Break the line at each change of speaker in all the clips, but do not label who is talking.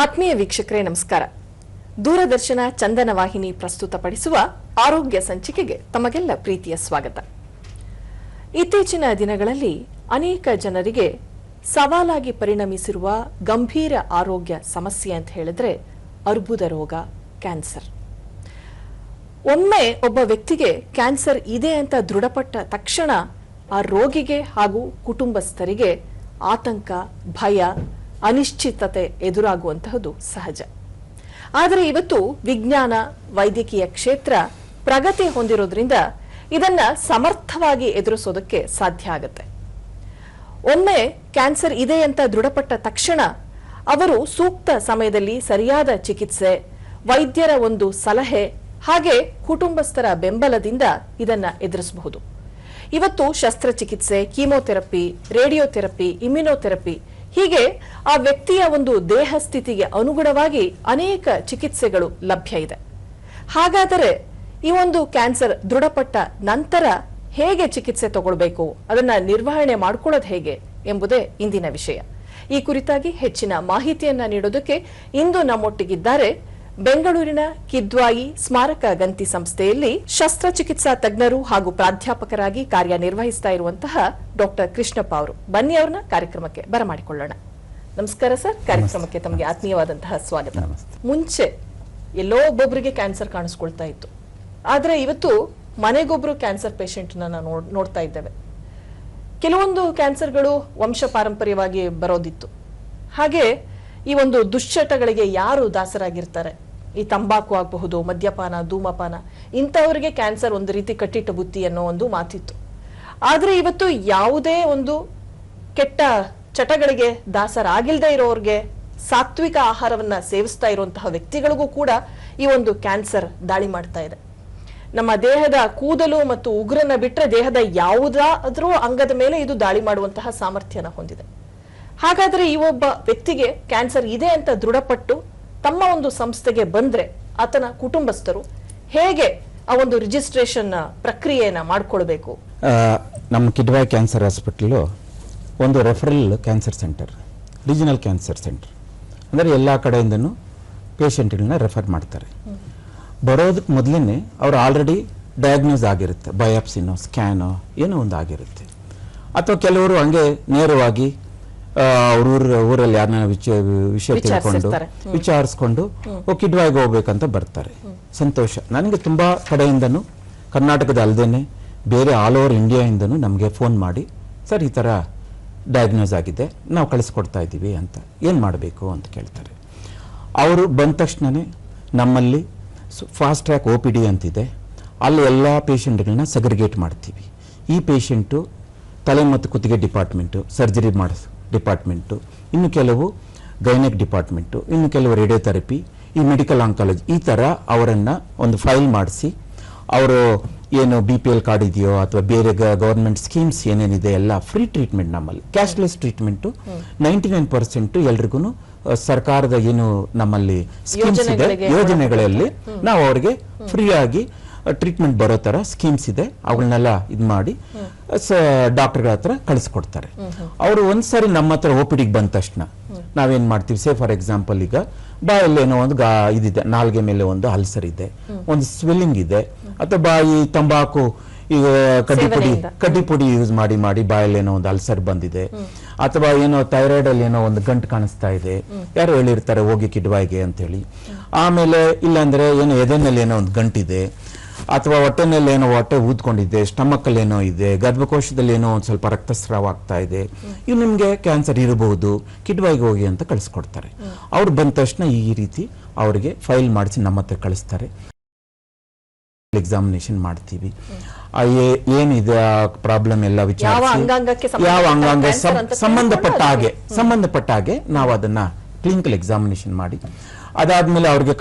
ಆತ್ಮೀಯ ವೀಕ್ಷಕರೇ ನಮಸ್ಕಾರ. ದೂರದರ್ಶನ ಚಂದನ ವಾಹಿನಿ ಪ್ರಸ್ತುತಪಡಿಸುವ ಆರೋಗ್ಯ ಸಂಚಿಕೆಗೆ ತಮಗೆಲ್ಲ ಪ್ರೀತಿಯ ಸ್ವಾಗತ. ಇತ್ತೀಚಿನ ದಿನಗಳಲ್ಲಿ ಅನೇಕ ಜನರಿಗೆ ಸವಾಲಾಗಿ ಪರಿಣಮಿಸಿರುವ ಗಂಭೀರ ಆರೋಗ್ಯ ಸಮಸ್ಯೆ ಅಂತ ಹೇಳಿದ್ರೆ ಅರ್ಬುದ ರೋಗ, ಕ್ಯಾನ್ಸರ್. ಒಮ್ಮೆ ಒಬ್ಬ ವ್ಯಕ್ತಿಗೆ ಕ್ಯಾನ್ಸರ್ ಇದೆ ಅಂತ ದೃಢಪಟ್ಟ ತಕ್ಷಣ ಆ ರೋಗಿಗೆ ಹಾಗೂ ಕುಟುಂಬಸ್ಥರಿಗೆ ಆತಂಕ, ಭಯ, ಅನಿಶ್ಚಿತತೆ ಎದುರಾಗುವಂತಹದ್ದು ಸಹಜ. ಆದರೆ ಇವತ್ತು ವಿಜ್ಞಾನ, ವೈದ್ಯಕೀಯ ಕ್ಷೇತ್ರ ಪ್ರಗತಿ ಹೊಂದಿರೋದ್ರಿಂದ ಇದನ್ನ ಸಮರ್ಥವಾಗಿ ಎದುರಿಸೋದಕ್ಕೆ ಸಾಧ್ಯ ಆಗುತ್ತೆ. ಒಮ್ಮೆ ಕ್ಯಾನ್ಸರ್ ಇದೆ ಅಂತ ದೃಢಪಟ್ಟ ತಕ್ಷಣ ಅವರು ಸೂಕ್ತ ಸಮಯದಲ್ಲಿ ಸರಿಯಾದ ಚಿಕಿತ್ಸೆ, ವೈದ್ಯರ ಒಂದು ಸಲಹೆ ಹಾಗೆ ಕುಟುಂಬಸ್ಥರ ಬೆಂಬಲದಿಂದ ಇದನ್ನ ಎದುರಿಸಬಹುದು. ಇವತ್ತು ಶಸ್ತ್ರಚಿಕಿತ್ಸೆ, ಕೀಮೋಥೆರಪಿ, ರೇಡಿಯೋಥೆರಪಿ, ಇಮ್ಯುನೋಥೆರಪಿ ಹೀಗೆ ಆ ವ್ಯಕ್ತಿಯ ಒಂದು ದೇಹ ಸ್ಥಿತಿಗೆ ಅನುಗುಣವಾಗಿ ಅನೇಕ ಚಿಕಿತ್ಸೆಗಳು ಲಭ್ಯ ಇದೆ. ಹಾಗಾದರೆ ಈ ಒಂದು ಕ್ಯಾನ್ಸರ್ ದೃಢಪಟ್ಟ ನಂತರ ಹೇಗೆ ಚಿಕಿತ್ಸೆ ತಗೊಳ್ಬೇಕು, ಅದನ್ನ ನಿರ್ವಹಣೆ ಮಾಡ್ಕೊಳ್ಳೋದು ಹೇಗೆ ಎಂಬುದೇ ಇಂದಿನ ವಿಷಯ. ಈ ಕುರಿತಾಗಿ ಹೆಚ್ಚಿನ ಮಾಹಿತಿಯನ್ನ ನೀಡೋದಕ್ಕೆ ಇಂದು ನಮ್ಮೊಟ್ಟಿಗಿದ್ದಾರೆ ಬೆಂಗಳೂರಿನ ಕಿದ್ವಾಯಿ ಸ್ಮಾರಕ ಗಂತಿ ಸಂಸ್ಥೆಯಲ್ಲಿ ಶಸ್ತ್ರಚಿಕಿತ್ಸಾ ತಜ್ಞರು ಹಾಗೂ ಪ್ರಾಧ್ಯಾಪಕರಾಗಿ ಕಾರ್ಯನಿರ್ವಹಿಸ್ತಾ ಇರುವಂತಹ ಡಾಕ್ಟರ್ ಕೃಷ್ಣಪ್ಪ ಅವರು. ಬನ್ನಿ ಅವ್ರನ್ನ ಕಾರ್ಯಕ್ರಮಕ್ಕೆ ಬರಮಾಡಿಕೊಳ್ಳೋಣ. ನಮಸ್ಕಾರ ಸರ್, ಕಾರ್ಯಕ್ರಮಕ್ಕೆ ತಮಗೆ ಆತ್ಮೀಯವಾದಂತಹ ಸ್ವಾಗತ. ಮುಂಚೆ ಎಲ್ಲೋ ಒಬ್ಬೊಬ್ಬರಿಗೆ ಕ್ಯಾನ್ಸರ್ ಕಾಣಿಸ್ಕೊಳ್ತಾ ಇತ್ತು, ಆದ್ರೆ ಇವತ್ತು ಮನೆಗೊಬ್ರು ಕ್ಯಾನ್ಸರ್ ಪೇಷಂಟ್ ನಾವು ನೋಡ್ತಾ ಇದ್ದೇವೆ. ಕೆಲವೊಂದು ಕ್ಯಾನ್ಸರ್ಗಳು ವಂಶ ಪಾರಂಪರ್ಯವಾಗಿ ಬರೋದಿತ್ತು. ಹಾಗೆ ಈ ಒಂದು ದುಶ್ಚಟಗಳಿಗೆ ಯಾರು ದಾಸರಾಗಿರ್ತಾರೆ, ಈ ತಂಬಾಕು ಆಗಬಹುದು, ಮದ್ಯಪಾನ, ಧೂಮಪಾನ, ಇಂಥವರಿಗೆ ಕ್ಯಾನ್ಸರ್ ಒಂದು ರೀತಿ ಕಟ್ಟಿಟ್ಟ ಬುತ್ತಿ ಅನ್ನೋ ಒಂದು ಮಾತಿತ್ತು. ಆದ್ರೆ ಇವತ್ತು ಯಾವುದೇ ಒಂದು ಕೆಟ್ಟ ಚಟಗಳಿಗೆ ದಾಸರಾಗಿಲ್ದೇ ಇರೋರಿಗೆ, ಸಾತ್ವಿಕ ಆಹಾರವನ್ನ ಸೇವಿಸ್ತಾ ಇರುವಂತಹ ವ್ಯಕ್ತಿಗಳಿಗೂ ಕೂಡ ಈ ಒಂದು ಕ್ಯಾನ್ಸರ್ ದಾಳಿ ಮಾಡ್ತಾ ಇದೆ. ನಮ್ಮ ದೇಹದ ಕೂದಲು ಮತ್ತು ಉಗುರನ್ನ ಬಿಟ್ರೆ ದೇಹದ ಯಾವುದಾದ್ರೂ ಅಂಗದ ಮೇಲೆ ಇದು ದಾಳಿ ಮಾಡುವಂತಹ ಸಾಮರ್ಥ್ಯನ ಹೊಂದಿದೆ. ಹಾಗಾದ್ರೆ ಈ ಒಬ್ಬ ವ್ಯಕ್ತಿಗೆ ಕ್ಯಾನ್ಸರ್ ಇದೆ ಅಂತ ದೃಢಪಟ್ಟು ತಮ್ಮ ಒಂದು ಸಂಸ್ಥೆಗೆ ಬಂದ್ರೆ ಆತನ ಕುಟುಂಬಸ್ಥರು ಹೇಗೆ ಆ ಒಂದು ರಿಜಿಸ್ಟ್ರೇಷನ್ ಪ್ರಕ್ರಿಯೆಯನ್ನ ಮಾಡ್ಕೊಳ್ಬೇಕು?
ನಮ್ಮ ಕಿದ್ವಾಯಿ ಕ್ಯಾನ್ಸರ್ ಹಾಸ್ಪಿಟಲ್ ಒಂದು referral cancer centre, regional cancer centre. ಅಂದರೆ ಎಲ್ಲ ಕಡೆಯಿಂದನೂ ಪೇಷಂಟ್ಗಳನ್ನ ರೆಫರ್ ಮಾಡ್ತಾರೆ. ಬರೋದಕ್ಕೆ ಮೊದಲೇ ಅವ್ರು ಆಲ್ರೆಡಿ ಡಯಾಗ್ನೋಸ್ ಆಗಿರುತ್ತೆ, ಬಯಾಪ್ಸಿನೋ ಸ್ಕ್ಯಾನೋ ಏನೋ ಒಂದು ಆಗಿರುತ್ತೆ. ಅಥವಾ ಕೆಲವರು ಹಂಗೆ ನೇರವಾಗಿ ಊರಲ್ಲಿ ಯಾರನ್ನ ವಿಷಯ ತಿಳ್ಕೊಂಡು ವಿಚಾರಿಸ್ಕೊಂಡು ಕಿದ್ವಾಯಿಗೆ ಹೋಗ್ಬೇಕಂತ ಬರ್ತಾರೆ. ಸಂತೋಷ. ನನಗೆ ತುಂಬಾ ಕಡೆಯಿಂದನೂ, ಕರ್ನಾಟಕದ ಅಲ್ಲದೇನೆ ಬೇರೆ ಆಲ್ ಓವರ್ ಇಂಡಿಯಾಯಿಂದನೂ ನಮಗೆ ಫೋನ್ ಮಾಡಿ, ಸರ್ ಈ ಥರ ಡಯಾಗ್ನೋಸ್ ಆಗಿದೆ, ನಾವು ಕಳಿಸ್ಕೊಡ್ತಾ ಇದ್ದೀವಿ ಅಂತ, ಏನು ಮಾಡಬೇಕು ಅಂತ ಕೇಳ್ತಾರೆ. ಅವರು ಬಂದ ತಕ್ಷಣವೇ ನಮ್ಮಲ್ಲಿ ಫಾಸ್ಟ್ ಟ್ರ್ಯಾಕ್ OPD ಅಂತಿದೆ, ಅಲ್ಲಿ ಎಲ್ಲ ಪೇಷಂಟ್ಗಳನ್ನ ಸೆಗ್ರಿಗೇಟ್ ಮಾಡ್ತೀವಿ. ಈ ಪೇಷಂಟು ತಲೆ ಮತ್ತು ಕುತ್ತಿಗೆ ಡಿಪಾರ್ಟ್ಮೆಂಟು, ಸರ್ಜರಿ ಮಾಡಿಸ್ ಡಿಪಾರ್ಟ್ಮೆಂಟು, ಇನ್ನು ಕೆಲವು ಗೈನೆಕ್ ಡಿಪಾರ್ಟ್ಮೆಂಟು, ಇನ್ನು ಕೆಲವು ರೇಡಿಯೋಥೆರಪಿ, ಈ ಮೆಡಿಕಲ್ ಆಂಕಾಲಜಿ, ಈ ಥರ ಅವರನ್ನು ಒಂದು ಫೈಲ್ ಮಾಡಿಸಿ, ಅವರು ಏನು BPL ಕಾರ್ಡ್ ಇದೆಯೋ ಅಥವಾ ಬೇರೆ ಗವರ್ಮೆಂಟ್ ಸ್ಕೀಮ್ಸ್ ಏನೇನಿದೆ ಎಲ್ಲ ಫ್ರೀ ಟ್ರೀಟ್ಮೆಂಟ್. ನಮ್ಮಲ್ಲಿ ಕ್ಯಾಶ್ಲೆಸ್ ಟ್ರೀಟ್ಮೆಂಟು 99% ಎಲ್ರಿಗೂ ಸರ್ಕಾರದ ಏನು ನಮ್ಮಲ್ಲಿ ಸ್ಕೀಮ್ಸ್ ಇದೆ, ಯೋಜನೆಗಳಲ್ಲಿ ನಾವು ಅವರಿಗೆ ಫ್ರೀ ಆಗಿ ಟ್ರೀಟ್ಮೆಂಟ್ ಬರೋ ತರ ಸ್ಕೀಮ್ಸ್ ಇದೆ. ಅವುಗಳನ್ನೆಲ್ಲ ಇದು ಮಾಡಿ ಡಾಕ್ಟರ್ಗಳ ಹತ್ರ ಕಳಿಸ್ಕೊಡ್ತಾರೆ. ಅವರು ಒಂದ್ಸರಿ ನಮ್ಮ ಹತ್ರ OPDಗೆ ಬಂದ ತಕ್ಷಣ ನಾವೇನ್ ಮಾಡ್ತೀವಿ, ಸೇ ಫಾರ್ ಎಕ್ಸಾಂಪಲ್ ಈಗ ಬಾಯಲ್ಲಿ ಏನೋ ಒಂದು ಇದಿದೆ, ನಾಲ್ಗೆ ಮೇಲೆ ಒಂದು ಅಲ್ಸರ್ ಇದೆ, ಒಂದು ಸ್ವೆಲ್ಲಿಂಗ್ ಇದೆ, ಅಥವಾ ಬಾಯಿ ತಂಬಾಕು ಈಗ ಕಡ್ಡಿ ಪುಡಿ ಯೂಸ್ ಮಾಡಿ ಬಾಯಲ್ಲಿ ಏನೋ ಒಂದು ಅಲ್ಸರ್ ಬಂದಿದೆ, ಅಥವಾ ಏನೋ ಥೈರಾಯ್ಡ್ ಅಲ್ಲಿ ಏನೋ ಒಂದು ಗಂಟು ಕಾಣಿಸ್ತಾ ಇದೆ, ಯಾರು ಹೇಳಿರ್ತಾರೆ ಹೋಗಿ ಕಿದ್ವಾಯಿಗೆ ಅಂತ ಹೇಳಿ. ಆಮೇಲೆ ಇಲ್ಲಾಂದ್ರೆ ಏನೋ ಎದೆನಲ್ಲಿ ಏನೋ ಒಂದು ಗಂಟಿದೆ, ಅಥವಾ ಹೊಟ್ಟೆನಲ್ಲಿ ಏನೋ ಹೊಟ್ಟೆ ಊದ್ಕೊಂಡಿದೆ, ಸ್ಟಮಕ್ ಅಲ್ಲಿ ಏನೋ ಇದೆ, ಗರ್ಭಕೋಶದಲ್ಲಿ ಏನೋ ಒಂದು ಸ್ವಲ್ಪ ರಕ್ತಸ್ರಾವ ಆಗ್ತಾ ಇದೆ, ಇವು ನಿಮ್ಗೆ ಕ್ಯಾನ್ಸರ್ ಇರಬಹುದು, ಕಿದ್ವಾಯಿಗೆ ಹೋಗಿ ಅಂತ ಕಳಿಸ್ಕೊಡ್ತಾರೆ. ಅವ್ರು ಬಂದ ತಕ್ಷಣ ಈ ರೀತಿ ಅವರಿಗೆ ಫೈಲ್ ಮಾಡಿಸಿ ನಮ್ಮ ಹತ್ರ ಕಳಿಸ್ತಾರೆ. ಎಕ್ಸಾಮಿನೇಷನ್ ಮಾಡ್ತೀವಿ, ಏನಿದೆ ಪ್ರಾಬ್ಲಮ್ ಎಲ್ಲ ವಿಚಾರಿಸಿ, ಯಾವ ಅಂಗಾಂಗ ಸಂಬಂಧಪಟ್ಟ ಹಾಗೆ ನಾವು ಅದನ್ನ ಕ್ಲಿನಿಕಲ್ ಎಕ್ಸಾಮಿನೇಷನ್ ಮಾಡಿ, ಅದಾದ್ಮೇಲೆ ಅವ್ರಿಗೆ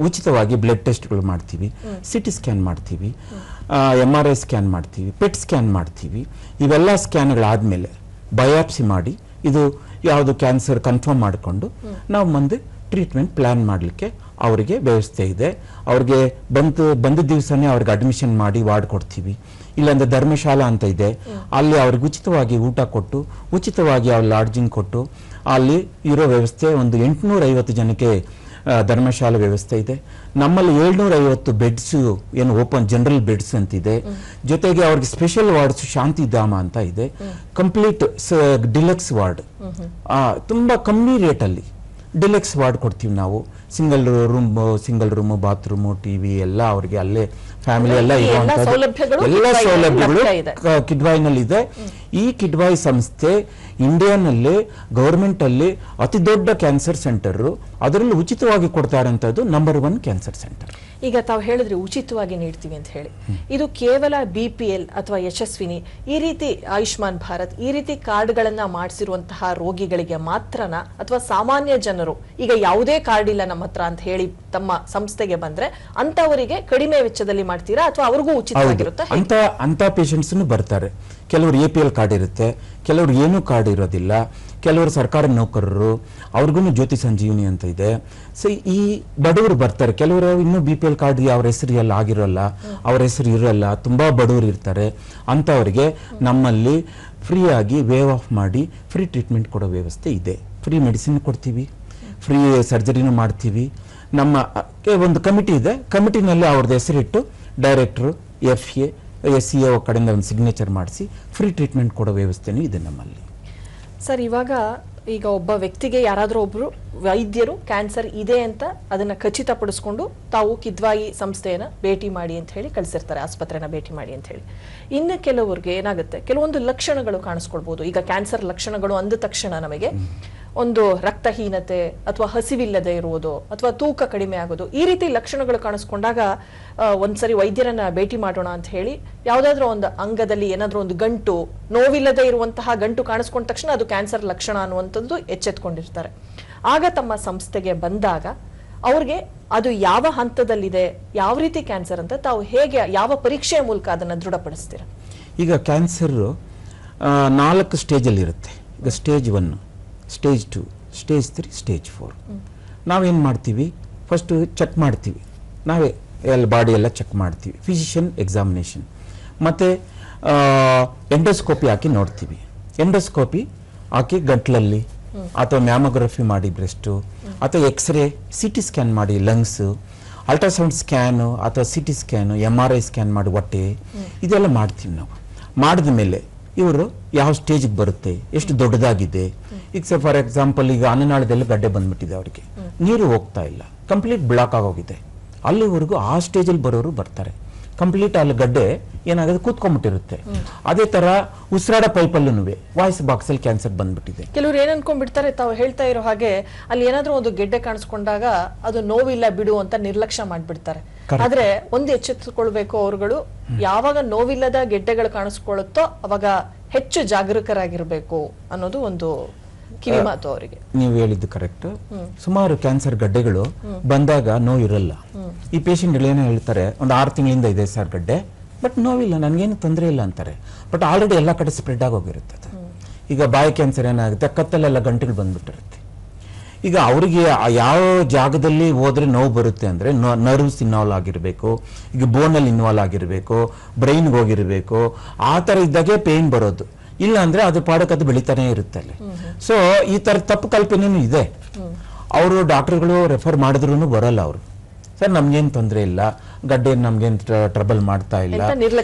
ಉಚಿತವಾಗಿ ಬ್ಲಡ್ ಟೆಸ್ಟ್ಗಳು ಮಾಡ್ತೀವಿ, CT ಸ್ಕ್ಯಾನ್ ಮಾಡ್ತೀವಿ, MRI ಸ್ಕ್ಯಾನ್ ಮಾಡ್ತೀವಿ, PET ಸ್ಕ್ಯಾನ್ ಮಾಡ್ತೀವಿ. ಇವೆಲ್ಲ ಸ್ಕ್ಯಾನ್ಗಳಾದ್ಮೇಲೆ ಬಯಾಪ್ಸಿ ಮಾಡಿ ಇದು ಯಾವುದು ಕ್ಯಾನ್ಸರ್ ಕನ್ಫರ್ಮ್ ಮಾಡಿಕೊಂಡು ನಾವು ಮುಂದೆ ಟ್ರೀಟ್ಮೆಂಟ್ ಪ್ಲಾನ್ ಮಾಡಲಿಕ್ಕೆ ಅವರಿಗೆ ವ್ಯವಸ್ಥೆ ಇದೆ. ಅವ್ರಿಗೆ ಬಂದ ದಿವಸನೇ ಅವ್ರಿಗೆ ಅಡ್ಮಿಷನ್ ಮಾಡಿ ವಾರ್ಡ್ ಕೊಡ್ತೀವಿ. ಇಲ್ಲಾಂದ್ರೆ ಧರ್ಮಶಾಲಾ ಅಂತ ಇದೆ, ಅಲ್ಲಿ ಅವ್ರಿಗೆ ಉಚಿತವಾಗಿ ಊಟ ಕೊಟ್ಟು ಉಚಿತವಾಗಿ ಅವ್ರ ಲಾಡ್ಜಿಂಗ್ ಕೊಟ್ಟು ಅಲ್ಲಿ ಇರೋ ವ್ಯವಸ್ಥೆ ಒಂದು 850 ಜನಕ್ಕೆ ಧರ್ಮಶಾಲಾ ವ್ಯವಸ್ಥೆ ಇದೆ. ನಮ್ಮಲ್ಲಿ 750 ಬೆಡ್ಸ್ ಏನು ಓಪನ್ ಜನರಲ್ ಬೆಡ್ಸ್ ಅಂತಿದೆ. ಜೊತೆಗೆ ಅವ್ರಿಗೆ ಸ್ಪೆಷಲ್ ವಾರ್ಡ್ಸ್ ಶಾಂತಿಧಾಮ ಅಂತ ಇದೆ, ಕಂಪ್ಲೀಟ್ ಡಿಲಕ್ಸ್ ವಾರ್ಡ್, ತುಂಬಾ ಕಮ್ಮಿ ರೇಟಲ್ಲಿ ಡಿಲಕ್ಸ್ ವಾರ್ಡ್ ಕೊಡ್ತೀವಿ ನಾವು. ಸಿಂಗಲ್ ರೂಮ್ ಬಾತ್ರೂಮು ಟಿವಿ ಎಲ್ಲ ಅವ್ರಿಗೆ ಅಲ್ಲೇ ಫ್ಯಾಮಿಲಿ ಎಲ್ಲ ಇರುವಂತದ್ದು ಎಲ್ಲ ಸೌಲಭ್ಯಗಳು ಕಿಡ್ವಾಯ್ನಲ್ಲಿ ಇದೆ. ಈ ಕಿಡ್ವಾಯ್ ಸಂಸ್ಥೆ ಇಂಡಿಯಾನಲ್ಲಿ ಗವರ್ಮೆಂಟ್ ಅಲ್ಲಿ ಅತಿ ದೊಡ್ಡ ಕ್ಯಾನ್ಸರ್ ಸೆಂಟರ್, ಅದರಲ್ಲಿ ಉಚಿತವಾಗಿ ಕೊಡ್ತಾ ಇರೋಂಥದ್ದು ನಂಬರ್ 1 ಕ್ಯಾನ್ಸರ್ ಸೆಂಟರ್.
ಈಗ ತಾವು ಹೇಳಿದ್ರೆ ಉಚಿತವಾಗಿ ನೀಡ್ತೀವಿ ಅಂತ ಹೇಳಿ, ಇದು ಕೇವಲ BPL ಅಥವಾ ಯಶಸ್ವಿನಿ ಈ ರೀತಿ ಆಯುಷ್ಮಾನ್ ಭಾರತ್ ಈ ರೀತಿ ಕಾರ್ಡ್ಗಳನ್ನ ಮಾಡಿಸಿರುವಂತಹ ರೋಗಿಗಳಿಗೆ ಮಾತ್ರನ, ಅಥವಾ ಸಾಮಾನ್ಯ ಜನರು ಈಗ ಯಾವುದೇ ಕಾರ್ಡ್ ಇಲ್ಲ ನಮ್ಮ ಹತ್ರ ಅಂತ ಹೇಳಿ ತಮ್ಮ ಸಂಸ್ಥೆಗೆ ಬಂದ್ರೆ ಅಂತವರಿಗೆ ಕಡಿಮೆ ವೆಚ್ಚದಲ್ಲಿ ಮಾಡ್ತೀರಾ ಅಥವಾ ಅವ್ರಿಗೂ ಉಚಿತವಾಗಿರುತ್ತಾ?
ಅಂತ ಪೇಷಂಟ್ಸ್ ಬರ್ತಾರೆ. ಕೆಲವರು APL ಕಾರ್ಡ್ ಇರುತ್ತೆ, ಕೆಲವರು ಏನೂ ಕಾರ್ಡ್ ಇರೋದಿಲ್ಲ, ಕೆಲವರು ಸರ್ಕಾರಿ ನೌಕರರು, ಅವ್ರಿಗೂ ಜ್ಯೋತಿ ಸಂಜೀವಿನಿ ಅಂತ ಇದೆ. ಸೊ ಈ ಬಡವರು ಬರ್ತಾರೆ. ಕೆಲವರು ಇನ್ನೂ BPL ಕಾರ್ಡ್ ಅವ್ರ ಹೆಸರು ಎಲ್ಲ ಆಗಿರೋಲ್ಲ, ಅವ್ರ ಹೆಸರು ಇರೋಲ್ಲ, ತುಂಬಾ ಬಡವರು ಇರ್ತಾರೆ. ಅಂತವರಿಗೆ ನಮ್ಮಲ್ಲಿ ಫ್ರೀ ಆಗಿ ವೇವ್ ಆಫ್ ಮಾಡಿ ಫ್ರೀ ಟ್ರೀಟ್ಮೆಂಟ್ ಕೊಡೋ ವ್ಯವಸ್ಥೆ ಇದೆ. ಫ್ರೀ ಮೆಡಿಸಿನ್ ಕೊಡ್ತೀವಿ, ಫ್ರೀ ಸರ್ಜರಿನೂ ಮಾಡ್ತೀವಿ. ನಮ್ಮ ಒಂದು ಕಮಿಟಿ ಇದೆ, ಕಮಿಟಿನಲ್ಲಿ ಅವ್ರದ್ದು ಹೆಸರಿಟ್ಟು ಡೈರೆಕ್ಟ್ರು FA SCO ಕಡೆಯಿಂದ ಒಂದು ಸಿಗ್ನೇಚರ್ ಮಾಡಿಸಿ ಫ್ರೀ ಟ್ರೀಟ್ಮೆಂಟ್ ಕೊಡೋ ವ್ಯವಸ್ಥೆನೂ ಇದೆ ನಮ್ಮಲ್ಲಿ.
ಸರ್, ಈಗ ಒಬ್ಬ ವ್ಯಕ್ತಿಗೆ ಯಾರಾದರೂ ಒಬ್ರು ವೈದ್ಯರು ಕ್ಯಾನ್ಸರ್ ಇದೆ ಅಂತ ಅದನ್ನ ಖಚಿತಪಡಿಸ್ಕೊಂಡು ತಾವು ಕಿದ್ವಾಯಿ ಸಂಸ್ಥೆಯನ್ನ ಭೇಟಿ ಮಾಡಿ ಅಂತ ಹೇಳಿ ಕಳಿಸಿರ್ತಾರೆ, ಆಸ್ಪತ್ರೆನ ಭೇಟಿ ಮಾಡಿ ಅಂತ ಹೇಳಿ. ಇನ್ನು ಕೆಲವರಿಗೆ ಏನಾಗುತ್ತೆ, ಕೆಲವೊಂದು ಲಕ್ಷಣಗಳು ಕಾಣಿಸ್ಕೊಳ್ಬಹುದು. ಈಗ ಕ್ಯಾನ್ಸರ್ ಲಕ್ಷಣಗಳು ಅಂದ ತಕ್ಷಣ ನಮಗೆ ಒಂದು ರಕ್ತಹೀನತೆ ಅಥವಾ ಹಸಿವಿಲ್ಲದೆ ಇರುವುದು ಅಥವಾ ತೂಕ ಕಡಿಮೆ ಆಗೋದು ಈ ರೀತಿ ಲಕ್ಷಣಗಳು ಕಾಣಿಸ್ಕೊಂಡಾಗ ಒಂದ್ಸರಿ ವೈದ್ಯರನ್ನ ಭೇಟಿ ಮಾಡೋಣ ಅಂತ ಹೇಳಿ ಯಾವುದಾದ್ರೂ ಒಂದು ಅಂಗದಲ್ಲಿ ಏನಾದ್ರೂ ಒಂದು ಗಂಟು, ನೋವಿಲ್ಲದೆ ಇರುವಂತಹ ಗಂಟು ಕಾಣಿಸ್ಕೊಂಡ ತಕ್ಷಣ ಅದು ಕ್ಯಾನ್ಸರ್ ಲಕ್ಷಣ ಅನ್ನುವಂಥದ್ದು ಎಚ್ಚೆತ್ಕೊಂಡಿರ್ತಾರೆ. ಆಗ ತಮ್ಮ ಸಂಸ್ಥೆಗೆ ಬಂದಾಗ ಅವ್ರಿಗೆ ಅದು ಯಾವ ಹಂತದಲ್ಲಿದೆ, ಯಾವ ರೀತಿ ಕ್ಯಾನ್ಸರ್ ಅಂತ ತಾವು ಹೇಗೆ, ಯಾವ ಪರೀಕ್ಷೆಯ ಮೂಲಕ ಅದನ್ನ ದೃಢಪಡಿಸ್ತೀರಾ?
ಈಗ ಕ್ಯಾನ್ಸರ್ 4 ಸ್ಟೇಜಲ್ಲಿ ಇರುತ್ತೆ. ಈಗ ಸ್ಟೇಜ್ 1, ಸ್ಟೇಜ್ 2, ಸ್ಟೇಜ್ 3, ಸ್ಟೇಜ್ 4. ನಾವೇನು ಮಾಡ್ತೀವಿ, ಫಸ್ಟು ಚೆಕ್ ಮಾಡ್ತೀವಿ, ನಾವೇ ಎಲ್ಲ ಬಾಡಿ ಎಲ್ಲ ಚೆಕ್ ಮಾಡ್ತೀವಿ, ಫಿಸಿಷಿಯನ್ ಎಕ್ಸಾಮಿನೇಷನ್, ಮತ್ತು ಎಂಡೋಸ್ಕೋಪಿ ಹಾಕಿ ನೋಡ್ತೀವಿ. ಎಂಡೋಸ್ಕೋಪಿ ಹಾಕಿ ಗಂಟ್ಲಲ್ಲಿ ಅಥವಾ ಮ್ಯಾಮೋಗ್ರಫಿ ಮಾಡಿ ಬ್ರೆಸ್ಟು, ಅಥವಾ ಎಕ್ಸ್ರೇ CT ಸ್ಕ್ಯಾನ್ ಮಾಡಿ ಲಂಗ್ಸು, ಅಲ್ಟ್ರಾಸೌಂಡ್ ಸ್ಕ್ಯಾನು ಅಥವಾ CT ಸ್ಕ್ಯಾನು, MRI ಸ್ಕ್ಯಾನ್ ಮಾಡಿ ಹೊಟ್ಟೆ, ಇದೆಲ್ಲ ಮಾಡ್ತೀವಿ ನಾವು. ಮಾಡಿದ ಮೇಲೆ ಇವರು ಯಾವ ಸ್ಟೇಜಿಗೆ ಬರುತ್ತೆ, ಎಷ್ಟು ದೊಡ್ಡದಾಗಿದೆ. ಈಗ ಫಾರ್ ಎಕ್ಸಾಂಪಲ್ ಈಗ ಅನ್ನನಾಳದಲ್ಲಿ ಗಡ್ಡೆ ಬಂದ್ಬಿಟ್ಟಿದೆ, ಅವರಿಗೆ ನೀರು ಹೋಗ್ತಾ ಇಲ್ಲ, ಕಂಪ್ಲೀಟ್ ಬ್ಲಾಕ್ ಆಗೋಗಿದೆ, ಅಲ್ಲಿವರೆಗೂ ಆ ಸ್ಟೇಜಲ್ಲಿ ಬರೋರು ಬರ್ತಾರೆ. ಕಂಪ್ಲೀಟ್ ಅಲ್ಲಿ ಗಡ್ಡೆ ಏನಾಗುತ್ತೆ, ಕೂತ್ಕೊಂಡ್ಬಿಟ್ಟಿರುತ್ತೆ. ಅದೇ ತರ ಉಸಿರಾಡ ಪೈಪಲ್ಲೂ ವಾಯ್ಸ್ ಬಾಕ್ಸ್ ಅಲ್ಲಿ ಕ್ಯಾನ್ಸರ್ ಬಂದ್ಬಿಟ್ಟಿದೆ.
ಕೆಲವರು ಏನ್ ಅನ್ಕೊಂಡ್ಬಿಡ್ತಾರೆ, ತಾವು ಹೇಳ್ತಾ ಇರೋ ಹಾಗೆ ಅಲ್ಲಿ ಏನಾದ್ರೂ ಒಂದು ಗೆಡ್ಡೆ ಕಾಣಿಸ್ಕೊಂಡಾಗ ಅದು ನೋವಿಲ್ಲ ಬಿಡು ಅಂತ ನಿರ್ಲಕ್ಷ್ಯ ಮಾಡ್ಬಿಡ್ತಾರೆ. ಆದ್ರೆ ಒಂದು ಎಚ್ಚೆತ್ತುಕೊಳ್ಬೇಕು ಅವರುಗಳು, ಯಾವಾಗ ನೋವಿಲ್ಲದ ಗೆಡ್ಡೆಗಳು ಕಾಣಿಸ್ಕೊಳ್ಳುತ್ತೋ ಅವಾಗ ಹೆಚ್ಚು ಜಾಗರೂಕರಾಗಿರ್ಬೇಕು ಅನ್ನೋದು ಒಂದು ಕಿವಿ ಮಾತು ಅವರಿಗೆ.
ನೀವು ಹೇಳಿದ್ದು ಕರೆಕ್ಟ್. ಸುಮಾರು ಕ್ಯಾನ್ಸರ್ ಗಡ್ಡೆಗಳು ಬಂದಾಗ ನೋವು ಇರಲ್ಲ. ಈ ಪೇಷಂಟ್ಗಳು ಏನೋ ಹೇಳ್ತಾರೆ, ಒಂದು 6 ತಿಂಗಳಿಂದ ಇದೆ ಸರ್ ಗಡ್ಡೆ, ಬಟ್ ನೋವಿಲ್ಲ, ನನಗೇನು ತೊಂದರೆ ಇಲ್ಲ ಅಂತಾರೆ. ಬಟ್ ಆಲ್ರೆಡಿ ಎಲ್ಲ ಕಡೆ ಸ್ಪ್ರೆಡ್ ಆಗೋಗಿರುತ್ತೆ ಅದು. ಈಗ ಬಾಯಿ ಕ್ಯಾನ್ಸರ್ ಏನಾಗುತ್ತೆ, ಕತ್ತಲೆಲ್ಲ ಗಂಟೆಗಳು ಬಂದ್ಬಿಟ್ಟಿರುತ್ತೆ. ಈಗ ಅವರಿಗೆ ಯಾವ ಜಾಗದಲ್ಲಿ ಹೋದ್ರೆ ನೋವು ಬರುತ್ತೆ ಅಂದ್ರೆ ನರ್ವ್ಸ್ ಇನ್ವಾಲ್ವ್ ಆಗಿರಬೇಕು, ಈಗ ಬೋನಲ್ಲಿ ಇನ್ವಾಲ್ವ್ ಆಗಿರಬೇಕು, ಬ್ರೈನ್ಗೆ ಹೋಗಿರಬೇಕು, ಆ ಥರ ಇದ್ದಾಗೆ ಪೇನ್ ಬರೋದು. ಇಲ್ಲ ಅಂದ್ರೆ ಅದು ಪಾಡಕ್ಕೆ ಅದು ಬೆಳಿತಾನೆ ಇರುತ್ತೆ ಅಲ್ಲಿ. ಸೊ ಈ ತರ ತಪ್ಪು ಕಲ್ಪನೆನೂ ಇದೆ. ಅವರು ಡಾಕ್ಟರ್ಗಳು ರೆಫರ್ ಮಾಡಿದ್ರು ಬರಲ್ಲ ಅವರು, ಸರ್ ನಮ್ಗೇನು ತೊಂದರೆ ಇಲ್ಲ, ಗಡ್ಡೆ ನಮ್ಗೇನು ಟ್ರಬಲ್ ಮಾಡ್ತಾ ಇಲ್ಲ,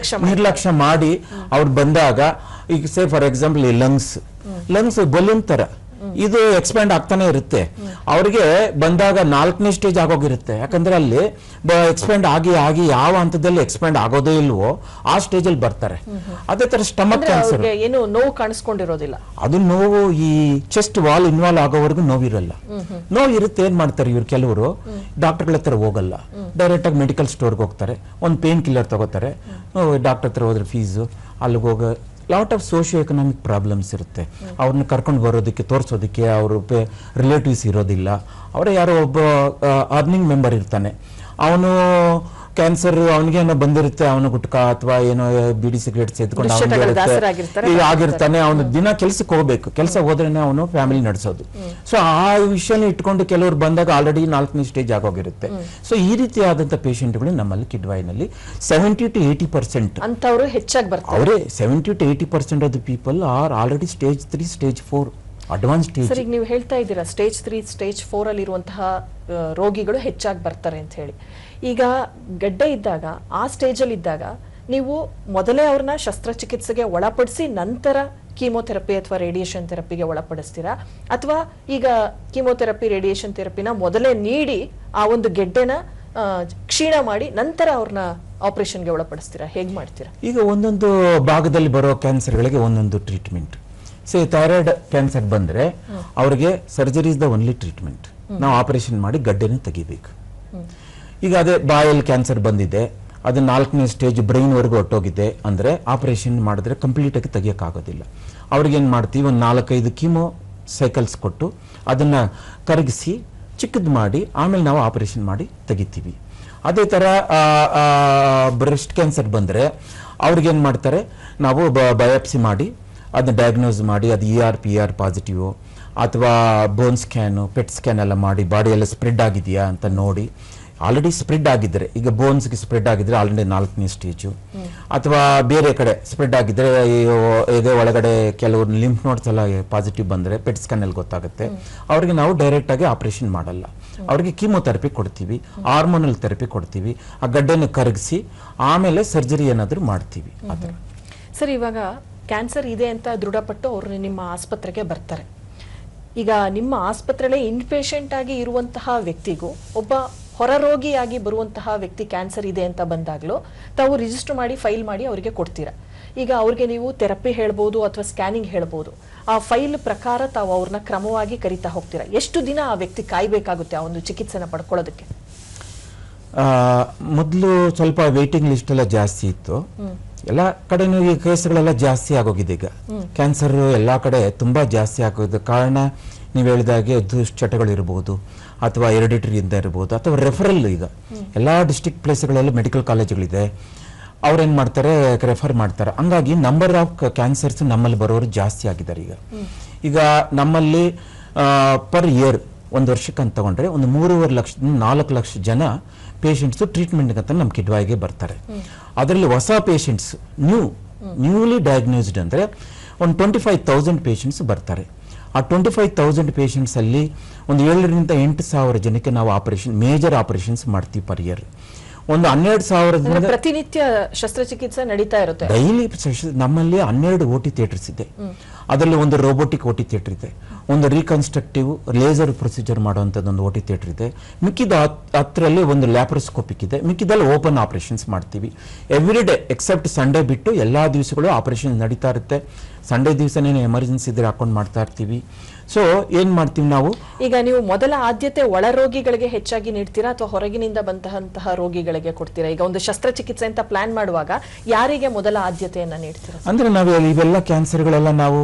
ನಿರ್ಲಕ್ಷ್ಯ ಮಾಡಿ ಅವ್ರು ಬಂದಾಗ ಈಗ ಸೇ ಫಾರ್ ಎಕ್ಸಾಂಪಲ್ ಈ ಲಂಗ್ಸ್ ಬಲೂನ್ ತರ ಇದು ಎಕ್ಸ್ಪ್ಯಾಂಡ್ ಆಗ್ತಾನೆ ಇರುತ್ತೆ. ಅವ್ರಿಗೆ ಬಂದಾಗ 4ನೇ ಸ್ಟೇಜ್ ಆಗೋಗಿರುತ್ತೆ. ಯಾಕಂದ್ರೆ ಅಲ್ಲಿ ಎಕ್ಸ್ಪ್ಯಾಂಡ್ ಆಗಿ ಯಾವ ಹಂತದಲ್ಲಿ ಎಕ್ಸ್ಪ್ಯಾಂಡ್ ಆಗೋದೇ ಇಲ್ವೋ ಆ ಸ್ಟೇಜ್ ಅಲ್ಲಿ ಬರ್ತಾರೆ. ಅದೇ ತರ ಸ್ಟಮಕ್ ಕ್ಯಾನ್ಸರ್
ಏನು ನೋವು ಕಾಣಿಸ್ಕೊಂಡಿರೋದಿಲ್ಲ,
ಅದು ನೋವು ಈ ಚೆಸ್ಟ್ ವಾಲ್ ಇನ್ವಾಲ್ವ್ ಆಗೋವರೆಗೂ ನೋವಿರಲ್ಲ. ನೋವು ಇರುತ್ತೆ, ಏನ್ ಮಾಡ್ತಾರೆ ಇವ್ರು, ಕೆಲವರು ಡಾಕ್ಟರ್ಗಳ ಹತ್ರ ಹೋಗಲ್ಲ, ಡೈರೆಕ್ಟ್ ಆಗಿ ಮೆಡಿಕಲ್ ಸ್ಟೋರ್ಗೆ ಹೋಗ್ತಾರೆ, ಒಂದು ಪೇನ್ ಕಿಲ್ಲರ್ ತಗೋತಾರೆ. ಡಾಕ್ಟರ್ ಹತ್ರ ಹೋದ್ರೆ ಫೀಸು, ಅಲ್ಲಿಗೆ ಹೋಗ lot of socio economic problems ಇರುತ್ತೆ. ಅವ್ರನ್ನ ಕರ್ಕೊಂಡು ಬರೋದಕ್ಕೆ, ತೋರಿಸೋದಕ್ಕೆ ಅವರು ರಿಲೇಟಿವ್ಸ್ ಇರೋದಿಲ್ಲ. ಅವರೇ ಯಾರೋ ಒಬ್ಬ ಅರ್ನಿಂಗ್ ಮೆಂಬರ್ ಇರ್ತಾನೆ, ಅವನು ಕ್ಯಾನ್ಸರ್ ಅವನಿಗೆ ಏನೋ ಬಂದಿರುತ್ತೆ, ಅವನು ಗುಟ್ಕಾ ಅಥವಾ ಏನೋ ಬಿಡಿ ಸಿಗರೇಟ್ ಸೇದ್ಕೊಂಡು ಈಗ ಆಗಿರ್ತಾನೆ, ಅವನು ದಿನ ಕೆಲ್ಸಕ್ಕೆ ಹೋಗ್ಬೇಕು, ಕೆಲಸ ಹೋದ್ರೇನೆ ಅವನು ಫ್ಯಾಮಿಲಿ ನಡೆಸೋದು. ಸೊ ಆ ವಿಷಯನ ಇಟ್ಕೊಂಡು ಕೆಲವರು ಬಂದಾಗ ಆಲ್ರೆಡಿ 4ನೇ ಸ್ಟೇಜ್ ಆಗೋಗಿರುತ್ತೆ. ಸೊ ಈ ರೀತಿಯಾದಂತ ಪೇಷಂಟ್ಗಳು ನಮ್ಮಲ್ಲಿ ಕಿಡ್ವಾಯಿನಲ್ಲಿ 70 to 80%
ಅಂತವರು ಹೆಚ್ಚಾಗಿ ಬರ್ತಾರೆ.
ಅವರೇ 70 to 80% of the people are already stage 3 stage 4 advance stage.
Sir, ಈಗ ನೀವು ಹೇಳ್ತಾ ಇದ್ದೀರಾ ಸ್ಟೇಜ್ 3 ಸ್ಟೇಜ್ 4 ಅಲ್ಲಿ ಇರುವಂತಹ ರೋಗಿಗಳು ಹೆಚ್ಚಾಗಿ ಬರ್ತಾರೆ ಅಂತ ಹೇಳಿ. ಈಗ ಗಡ್ಡೆ ಇದ್ದಾಗ ಆ ಸ್ಟೇಜ್ ಅಲ್ಲಿ ಇದ್ದಾಗ ನೀವು ಮೊದಲೇ ಅವ್ರನ್ನ ಶಸ್ತ್ರಚಿಕಿತ್ಸೆಗೆ ಒಳಪಡಿಸಿ ನಂತರ ಕೀಮೋಥೆರಪಿ ಅಥವಾ ರೇಡಿಯೇಷನ್ ಥೆರಪಿಗೆ ಒಳಪಡಿಸ್ತೀರಾ, ಅಥವಾ ಈಗ ಕೀಮೋಥೆರಪಿ ರೇಡಿಯೇಷನ್ ಥೆರಪಿನ ಮೊದಲೇ ನೀಡಿ ಆ ಒಂದು ಗೆಡ್ಡೆನ ಕ್ಷೀಣ ಮಾಡಿ ನಂತರ ಅವ್ರನ್ನ ಆಪರೇಷನ್ಗೆ ಒಳಪಡಿಸ್ತೀರಾ, ಹೇಗೆ ಮಾಡ್ತೀರಾ?
ಈಗ ಒಂದೊಂದು ಭಾಗದಲ್ಲಿ ಬರೋ ಕ್ಯಾನ್ಸರ್ಗಳಿಗೆ ಒಂದೊಂದು ಟ್ರೀಟ್ಮೆಂಟ್. ಸೇ ಥೈರಾಯ್ಡ್ ಕ್ಯಾನ್ಸರ್ ಬಂದ್ರೆ ಅವ್ರಿಗೆ surgery is the only treatment. ನಾವು ಆಪರೇಷನ್ ಮಾಡಿ ಗಡ್ಡೆನ ತೆಗಿಬೇಕು. ಈಗ ಅದೇ ಬಾಯಲ್ಲಿ ಕ್ಯಾನ್ಸರ್ ಬಂದಿದೆ, ಅದು 4ನೇ ಸ್ಟೇಜ್ ಬ್ರೈನ್ ವರೆಗೂ ಹೊಟ್ಟೋಗಿದೆ ಅಂದ್ರೆ ಆಪರೇಷನ್ ಮಾಡಿದ್ರೆ ಕಂಪ್ಲೀಟ್ ಆಗಿ ತೆಗಿಯೋಕ್ಕಾಗೋದಿಲ್ಲ. ಅವ್ರಿಗೇನು ಮಾಡ್ತೀವಿ, ಒಂದು 4-5 ಕೀಮೋ ಸೈಕಲ್ಸ್ ಕೊಟ್ಟು ಅದನ್ನ ಕರಗಿಸಿ ಚಿಕ್ಕದು ಮಾಡಿ ಆಮೇಲೆ ನಾವು ಆಪರೇಷನ್ ಮಾಡಿ ತೆಗಿತೀವಿ. ಅದೇ ಥರ ಬ್ರೆಸ್ಟ್ ಕ್ಯಾನ್ಸರ್ ಬಂದರೆ ಅವ್ರಿಗೇನು ಮಾಡ್ತಾರೆ, ನಾವು ಬಯಾಪ್ಸಿ ಮಾಡಿ ಅದನ್ನ ಡಯಾಗ್ನೋಸ್ ಮಾಡಿ ಅದು ER/PR ಪಾಸಿಟಿವ್ ಅಥವಾ ಬೋನ್ ಸ್ಕ್ಯಾನು ಪೆಟ್ ಸ್ಕ್ಯಾನ್ ಎಲ್ಲ ಮಾಡಿ ಬಾಡಿ ಎಲ್ಲ ಸ್ಪ್ರೆಡ್ ಆಗಿದೆಯಾ ಅಂತ ನೋಡಿ, ಆಲ್ರೆಡಿ ಸ್ಪ್ರೆಡ್ ಆಗಿದ್ರೆ ಈಗ ಬೋನ್ಸ್ಗೆ ಸ್ಪ್ರೆಡ್ ಆಗಿದ್ರೆ ಆಲ್ರೆಡಿ 4ನೇ ಸ್ಟೇಜು, ಅಥವಾ ಬೇರೆ ಕಡೆ ಸ್ಪ್ರೆಡ್ ಆಗಿದ್ರೆ ಎದೆ ಒಳಗಡೆ ಕೆಲವರು ಲಿಂಫ್ ನೋಡ್ಸ್ ಎಲ್ಲ ಪಾಸಿಟಿವ್ ಬಂದರೆ ಪೆಟ್ ಸ್ಕ್ಯಾನ್ ಅಲ್ಲಿ ಗೊತ್ತಾಗುತ್ತೆ. ಅವ್ರಿಗೆ ನಾವು ಡೈರೆಕ್ಟ್ ಆಗಿ ಆಪರೇಷನ್ ಮಾಡಲ್ಲ, ಅವ್ರಿಗೆ ಕೀಮೋಥೆರಪಿ ಕೊಡ್ತೀವಿ, ಹಾರ್ಮೋನಲ್ ಥೆರಪಿ ಕೊಡ್ತೀವಿ, ಆ ಗಡ್ಡೆನ ಕರಗಿಸಿ ಆಮೇಲೆ ಸರ್ಜರಿ ಏನಾದರೂ ಮಾಡ್ತೀವಿ. ಅದರ
ಸರ್, ಇವಾಗ ಕ್ಯಾನ್ಸರ್ ಇದೆ ಅಂತ ದೃಢಪಟ್ಟು ಅವರು ನಿಮ್ಮ ಆಸ್ಪತ್ರೆಗೆ ಬರ್ತಾರೆ. ಈಗ ನಿಮ್ಮ ಆಸ್ಪತ್ರೆಯಲ್ಲಿ ಇನ್ಪೇಷಂಟ್ ಆಗಿ ಇರುವಂತಹ ವ್ಯಕ್ತಿಗೂ ಒಬ್ಬ ಹೊರರೋಗಿಯಾಗಿ ಬರುವಂತಹ ವ್ಯಕ್ತಿ ಕ್ಯಾನ್ಸರ್ ಇದೆ ಅಂತ ಬಂದಾಗಲೂ ತಾವು ರಿಜಿಸ್ಟರ್ ಮಾಡಿ ಫೈಲ್ ಮಾಡಿ ಅವರಿಗೆ ಕೊಡ್ತೀರಾ. ಈಗ ಅವ್ರಿಗೆ ನೀವು ಥೆರಪಿ ಹೇಳ್ಬೋದು ಅಥವಾ ಸ್ಕ್ಯಾನಿಂಗ್ ಹೇಳ್ಬೋದು, ಆ ಫೈಲ್ ಪ್ರಕಾರ ತಾವು ಅವ್ರನ್ನ ಕ್ರಮವಾಗಿ ಕರಿತಾ ಹೋಗ್ತೀರಾ. ಎಷ್ಟು ದಿನ ಆ ವ್ಯಕ್ತಿ ಕಾಯ್ಬೇಕಾಗುತ್ತೆ ಆ ಒಂದು ಚಿಕಿತ್ಸೆನ ಪಡ್ಕೊಳ್ಳೋದಕ್ಕೆ?
ಮೊದಲು ಸ್ವಲ್ಪ ವೇಟಿಂಗ್ ಲಿಸ್ಟ್ ಎಲ್ಲ ಜಾಸ್ತಿ ಇತ್ತು, ಎಲ್ಲ ಕಡೆನೂ ಈ ಕೇಸ್ಗಳೆಲ್ಲ ಜಾಸ್ತಿ ಆಗೋಗಿದೆ. ಈಗ ಕ್ಯಾನ್ಸರ್ ಎಲ್ಲ ಕಡೆ ತುಂಬಾ ಜಾಸ್ತಿ ಆಗೋದು ಕಾರಣ ನೀವು ಹೇಳಿದಾಗೆ ದುಶ್ಚಟಗಳು ಇರಬಹುದು, ಅಥವಾ ಹೆರಿಡಿಟರಿಯಿಂದ ಇರಬಹುದು, ಅಥವಾ ರೆಫರಲ್. ಈಗ ಎಲ್ಲ ಡಿಸ್ಟ್ರಿಕ್ಟ್ ಪ್ಲೇಸ್ಗಳಲ್ಲೂ ಮೆಡಿಕಲ್ ಕಾಲೇಜ್ಗಳಿದೆ, ಅವ್ರೇನ್ ಮಾಡ್ತಾರೆ, ರೆಫರ್ ಮಾಡ್ತಾರೆ. ಹಂಗಾಗಿ ನಂಬರ್ ಆಫ್ ಕ್ಯಾನ್ಸರ್ಸ್ ನಮ್ಮಲ್ಲಿ ಬರೋರು ಜಾಸ್ತಿ ಆಗಿದ್ದಾರೆ. ಈಗ ನಮ್ಮಲ್ಲಿ ಪರ್ ಇಯರ್ 1 ವರ್ಷಕ್ಕೆ ಅಂತ ತಗೊಂಡ್ರೆ ಒಂದು 3.5 ಲಕ್ಷದಿಂದ 4 ಲಕ್ಷ ಜನ ಪೇಷಂಟ್ಸ್ ಟ್ರೀಟ್ಮೆಂಟ್ ಅಂತ ನಮ್ಮ ಕಿಡ್ವಾಯಿಗೆ ಬರ್ತಾರೆ. ಅದರಲ್ಲಿ ಹೊಸ ಪೇಷಂಟ್ಸ್ ನ್ಯೂಲಿ ಡಯಾಗ್ನೋಸ್ಡ್ ಅಂದ್ರೆ ಒಂದು 25,000 ಪೇಷಂಟ್ಸ್ ಬರ್ತಾರೆ. ಆ 25,000 ಪೇಷಂಟ್ಸ್ ಅಲ್ಲಿ ಒಂದು 7,000 to 8,000 ಜನಕ್ಕೆ ನಾವು ಮೇಜರ್ ಆಪರೇಷನ್ಸ್ ಮಾಡ್ತೀವಿ ಪರ್ ಇಯರ್. ಒಂದು 12,000
ಪ್ರತಿನಿತ್ಯ ಶಸ್ತ್ರಚಿಕಿತ್ಸೆ ನಡೀತಾ ಇರುತ್ತೆ.
ಡೈಲಿ ನಮ್ಮಲ್ಲಿ 12 OT ಥಿಯೇಟರ್ಸ್ ಇದೆ. ಅದರಲ್ಲಿ ಒಂದು ರೋಬೋಟಿಕ್ OT ಥಿಯೇಟರ್ ಇದೆ, ಒಂದು ರೀಕನ್ಸ್ಟ್ರಕ್ಟಿವ್ ಲೇಸರ್ ಪ್ರೊಸೀಜರ್ ಮಾಡುವಂಥದ್ದು ಒಂದು OT ಥಿಯೇಟರ್ ಇದೆ, ಮಿಕ್ಕಿದ 10ರಲ್ಲಿ ಒಂದು ಲ್ಯಾಪ್ರೋಸ್ಕೋಪಿಕ್ ಇದೆ, ಮಿಕ್ಕಿದಲ್ಲಿ ಓಪನ್ ಆಪರೇಷನ್ಸ್ ಮಾಡ್ತೀವಿ. ಎವ್ರಿ ಡೇ ಎಕ್ಸೆಪ್ಟ್ ಸಂಡೇ ಬಿಟ್ಟು ಎಲ್ಲಾ ದಿವಸಗಳು ಆಪರೇಷನ್ ನಡೀತಾ ಇರುತ್ತೆ. ಸಂಡೇ ದಿವಸನೇ ಎಮರ್ಜೆನ್ಸಿ ಇದ್ರೆ ಹಾಕೊಂಡು ಮಾಡ್ತಾ ಇರ್ತೀವಿ. ಸೊ ಏನ್ ಮಾಡ್ತೀವಿ ನಾವು,
ಈಗ ನೀವು ಮೊದಲ ಆದ್ಯತೆ ಒಳ ರೋಗಿಗಳಿಗೆ ಹೆಚ್ಚಾಗಿ ನೀಡ್ತೀರಾ ಅಥವಾ ಹೊರಗಿನಿಂದ ಬಂತಹ ರೋಗಿಗಳಿಗೆ ಕೊಡ್ತೀರಾ? ಈಗ ಒಂದು ಶಸ್ತ್ರಚಿಕಿತ್ಸೆ ಅಂತ ಪ್ಲಾನ್ ಮಾಡುವಾಗ ಯಾರಿಗೆ ಮೊದಲ ಆದ್ಯತೆಯನ್ನ ನೀಡ್ತೀರಾ?
ಅಂದ್ರೆ ನಾವು ಇವೆಲ್ಲ ಕ್ಯಾನ್ಸರ್ಗಳೆಲ್ಲ ನಾವು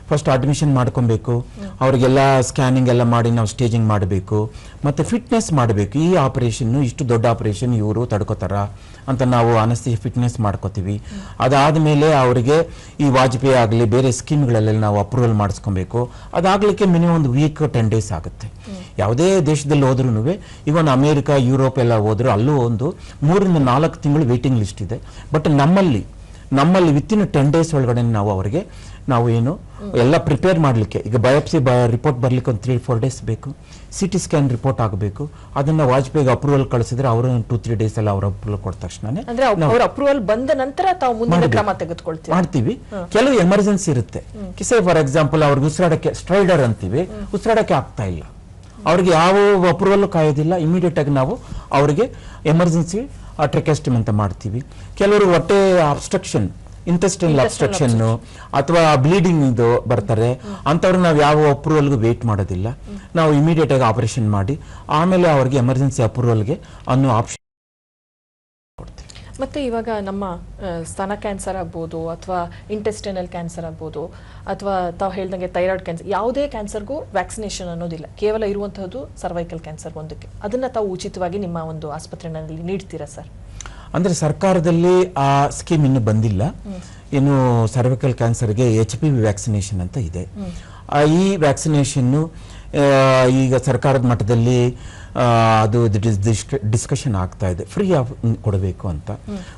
ಫಸ್ಟ್ ಅಡ್ಮಿಷನ್ ಮಾಡ್ಕೊಬೇಕು, ಅವ್ರಿಗೆಲ್ಲ ಸ್ಕ್ಯಾನಿಂಗ್ ಎಲ್ಲ ಮಾಡಿ ನಾವು ಸ್ಟೇಜಿಂಗ್ ಮಾಡಬೇಕು, ಮತ್ತೆ ಫಿಟ್ನೆಸ್ ಮಾಡಬೇಕು. ಈ ಆಪರೇಷನ್ ಇಷ್ಟು ದೊಡ್ಡ ಆಪರೇಷನ್ ಇವರು ತಡ್ಕೋತಾರ ಅಂತ ನಾವು ಅನಸ್ತಿಯ ಫಿಟ್ನೆಸ್ ಮಾಡ್ಕೋತೀವಿ. ಅದಾದ್ಮೇಲೆ ಅವರಿಗೆ ಈ ವಾಜಪೇಯಿ ಆಗಲಿ ಬೇರೆ ಸ್ಕೀಮ್ಗಳಲ್ಲಿ ನಾವು ಅಪ್ರೂವಲ್ ಮಾಡಿಸ್ಕೊಬೇಕು. ಅದಾಗ್ಲಿಕ್ಕೆ ಮಿನಿಮಮ್ ಒಂದು ವೀಕ್ 10 days ಆಗುತ್ತೆ. ಯಾವುದೇ ದೇಶದಲ್ಲಿ ಹೋದ್ರೂ, ಇವನ್ ಅಮೇರಿಕಾ ಯುರೋಪ್ ಎಲ್ಲ ಹೋದ್ರು ಅಲ್ಲೂ ಒಂದು 3 to 4 ತಿಂಗಳು ವೇಟಿಂಗ್ ಲಿಸ್ಟ್ ಇದೆ. ಬಟ್ ನಮ್ಮಲ್ಲಿ ವಿತಿನ್ 10 days ಒಳಗಡೆ ನಾವು ಏನು ಎಲ್ಲ ಪ್ರಿಪೇರ್ ಮಾಡಲಿಕ್ಕೆ, ಈಗ ಬಯಾಪ್ಸಿ ರಿಪೋರ್ಟ್ ಬರ್ಲಿಕ್ಕೆ ಒಂದು 3-4 days ಬೇಕು, CT ಸ್ಕ್ಯಾನ್ ರಿಪೋರ್ಟ್ ಆಗಬೇಕು. ಅದನ್ನ ವಾಜಪೇಯಿಗೆ ಅಪ್ರೂವಲ್ ಕಳಿಸಿದ್ರೆ ಅವರು 2-3 days ಅಲ್ಲಿ ಅವ್ರ ಅಪ್ರೂವಲ್ ಕೊಟ್ಟ ತಕ್ಷಣ
ಅಪ್ರೂವಲ್ ಬಂದ ನಂತರ ತಾವು ಮುಂದಿನ ಕ್ರಮ ತೆಗೆದುಕೊಳ್ತೀವಿ
ಮಾಡ್ತೀವಿ. ಕೆಲವು ಎಮರ್ಜೆನ್ಸಿ ಇರುತ್ತೆ. ಕಿಸೆ ಫಾರ್ ಎಕ್ಸಾಂಪಲ್ ಅವ್ರಿಗೆ ಉಸಿರಾಡಕ್ಕೆ ಸ್ಟ್ರೈಡರ್ ಅಂತೀವಿ, ಉಸಿರಾಡಕ್ಕೆ ಆಗ್ತಾ ಇಲ್ಲ, ಅವ್ರಿಗೆ ಯಾವ ಅಪ್ರೂವಲ್ ಕಾಯೋದಿಲ್ಲ, ಇಮಿಡಿಯೇಟ್ ಆಗಿ ನಾವು ಅವರಿಗೆ ಎಮರ್ಜೆನ್ಸಿ ಟ್ರೆಕೆಸ್ಟಮಿ ಅಂತ ಮಾಡ್ತೀವಿ. ಕೆಲವರು ಹೊಟ್ಟೆ ಅಬ್ಸ್ಟ್ರಕ್ಷನ್, ಇಂಟೆಸ್ಟೈನಲ್ ಅಬ್ಸ್ಟ್ರಕ್ಷನ್ ಅಥವಾ ಬ್ಲೀಡಿಂಗ್ ಇದು ಬರ್ತಾರೆ, ಅಂತವ್ರು ನಾವು ಯಾವ ಅಪ್ರೂವಲ್ಗೂ ವೇಟ್ ಮಾಡೋದಿಲ್ಲ, ನಾವು ಇಮಿಡಿಯೇಟ್ ಆಗಿ ಆಪರೇಷನ್ ಮಾಡಿ ಆಮೇಲೆ ಅವ್ರಿಗೆ ಎಮರ್ಜೆನ್ಸಿ ಅಪ್ರೂವಲ್ಗೆ ಅನ್ನೋ ಆಪ್ಷನ್ ಕೊಡ್ತೀವಿ.
ಮತ್ತೆ ಇವಾಗ ನಮ್ಮ ಸ್ತನ ಕ್ಯಾನ್ಸರ್ ಆಗ್ಬೋದು ಅಥವಾ ಇಂಟೆಸ್ಟೈನಲ್ ಕ್ಯಾನ್ಸರ್ ಆಗ್ಬೋದು ಅಥವಾ ತಾವು ಹೇಳ್ದಂಗೆ ಥೈರಾಯ್ಡ್ ಕ್ಯಾನ್ಸರ್, ಯಾವುದೇ ಕ್ಯಾನ್ಸರ್ಗೂ ವ್ಯಾಕ್ಸಿನೇಷನ್ ಅನ್ನೋದಿಲ್ಲ, ಕೇವಲ ಇರುವಂತಹದ್ದು ಸರ್ವೈಕಲ್ ಕ್ಯಾನ್ಸರ್ ಒಂದಕ್ಕೆ. ಅದನ್ನ ತಾವು ಉಚಿತವಾಗಿ ನಿಮ್ಮ ಒಂದು ಆಸ್ಪತ್ರೆಯಲ್ಲಿ ನೀಡ್ತೀರಾ ಸರ್?
ಅಂದರೆ ಸರ್ಕಾರದಲ್ಲಿ ಆ ಸ್ಕೀಮ್ ಇನ್ನೂ ಬಂದಿಲ್ಲ. ಇನ್ನು ಸರ್ವಿಕಲ್ ಕ್ಯಾನ್ಸರ್ಗೆ HPV ವ್ಯಾಕ್ಸಿನೇಷನ್ ಅಂತ ಇದೆ. ಈ ವ್ಯಾಕ್ಸಿನೇಷನ್ನು ಈಗ ಸರ್ಕಾರದ ಮಟ್ಟದಲ್ಲಿ ಅದು ಡಿಸ್ಕಷನ್ ಆಗ್ತಾ ಇದೆ, ಫ್ರೀ ಆಫ್ ಕೊಡಬೇಕು ಅಂತ.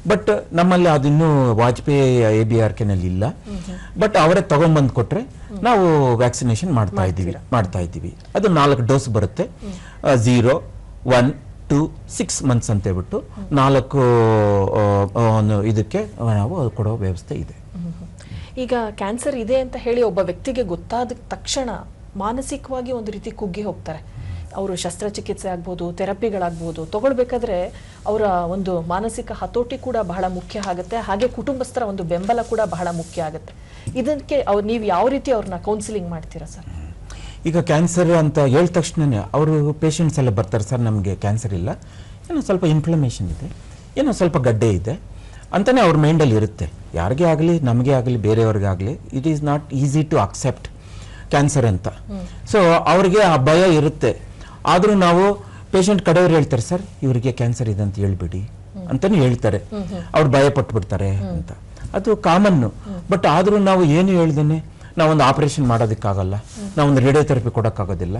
ಬಟ್ ನಮ್ಮಲ್ಲಿ ಅದಿನ್ನೂ ವಾಜಪೇಯಿ ABRKನಲ್ಲಿ ಇಲ್ಲ. ಬಟ್ ಅವರೇ ತಗೊಂಡ್ಬಂದು ಕೊಟ್ರೆ ನಾವು ವ್ಯಾಕ್ಸಿನೇಷನ್ ಮಾಡ್ತಾ ಇದ್ದೀವಿ. ಅದು 4 ಡೋಸ್ ಬರುತ್ತೆ. 0, 1, 2, 6 ಮಂತ್ಸ್ ಅಂತ ಹೇಳ್ಬಿಟ್ಟು 4 ಇದಕ್ಕೆ ನಾವು ಕೊಡೋ ವ್ಯವಸ್ಥೆ ಇದೆ.
ಈಗ ಕ್ಯಾನ್ಸರ್ ಇದೆ ಅಂತ ಹೇಳಿ ಒಬ್ಬ ವ್ಯಕ್ತಿಗೆ ಗೊತ್ತಾದ ತಕ್ಷಣ ಮಾನಸಿಕವಾಗಿ ಒಂದು ರೀತಿ ಕುಗ್ಗಿ ಹೋಗ್ತಾರೆ. ಅವರು ಶಸ್ತ್ರಚಿಕಿತ್ಸೆ ಆಗ್ಬೋದು, ಥೆರಪಿಗಳಾಗ್ಬೋದು ತಗೊಳ್ಬೇಕಾದ್ರೆ ಅವರ ಒಂದು ಮಾನಸಿಕ ಹತೋಟಿ ಕೂಡ ಬಹಳ ಮುಖ್ಯ ಆಗುತ್ತೆ. ಹಾಗೆ ಕುಟುಂಬಸ್ಥರ ಒಂದು ಬೆಂಬಲ ಕೂಡ ಬಹಳ ಮುಖ್ಯ ಆಗುತ್ತೆ. ಇದಕ್ಕೆ ನೀವು ಯಾವ ರೀತಿ ಅವ್ರನ್ನ ಕೌನ್ಸಿಲಿಂಗ್ ಮಾಡ್ತೀರಾ ಸರ್?
ಈಗ ಕ್ಯಾನ್ಸರ್ ಅಂತ ಹೇಳಿದ ತಕ್ಷಣನೇ ಅವರು ಪೇಷಂಟ್ಸ್ ಎಲ್ಲ ಬರ್ತಾರೆ, ಸರ್ ನಮಗೆ ಕ್ಯಾನ್ಸರ್ ಇಲ್ಲ, ಏನೋ ಸ್ವಲ್ಪ ಇನ್ಫ್ಲಮೇಷನ್ ಇದೆ, ಏನೋ ಸ್ವಲ್ಪ ಗಡ್ಡೆ ಇದೆ ಅಂತಲೇ ಅವ್ರ ಮೈಂಡಲ್ಲಿ ಇರುತ್ತೆ. ಯಾರಿಗೇ ಆಗಲಿ, ನಮಗೆ ಆಗಲಿ, ಬೇರೆಯವ್ರಿಗಾಗಲಿ, it is not easy to accept cancer ಅಂತ. ಸೊ ಅವ್ರಿಗೆ ಆ ಭಯ ಇರುತ್ತೆ. ಆದರೂ ನಾವು ಪೇಷಂಟ್ ಕಡೆಯವ್ರು ಹೇಳ್ತಾರೆ, ಸರ್ ಇವರಿಗೆ ಕ್ಯಾನ್ಸರ್ ಇದೆ ಅಂತ ಹೇಳ್ಬಿಡಿ ಅಂತಲೂ ಹೇಳ್ತಾರೆ. ಅವ್ರು ಭಯ ಪಟ್ಬಿಡ್ತಾರೆ ಅಂತ. ಅದು ಕಾಮನ್ನು. ಬಟ್ ಆದರೂ ನಾವು ಏನು ಹೇಳ್ದೇನೆ ನಾವೊಂದು ಆಪರೇಷನ್ ಮಾಡೋದಕ್ಕಾಗಲ್ಲ, ನಾವೊಂದು ರೇಡಿಯೋಥೆರಪಿ ಕೊಡೋಕ್ಕಾಗೋದಿಲ್ಲ.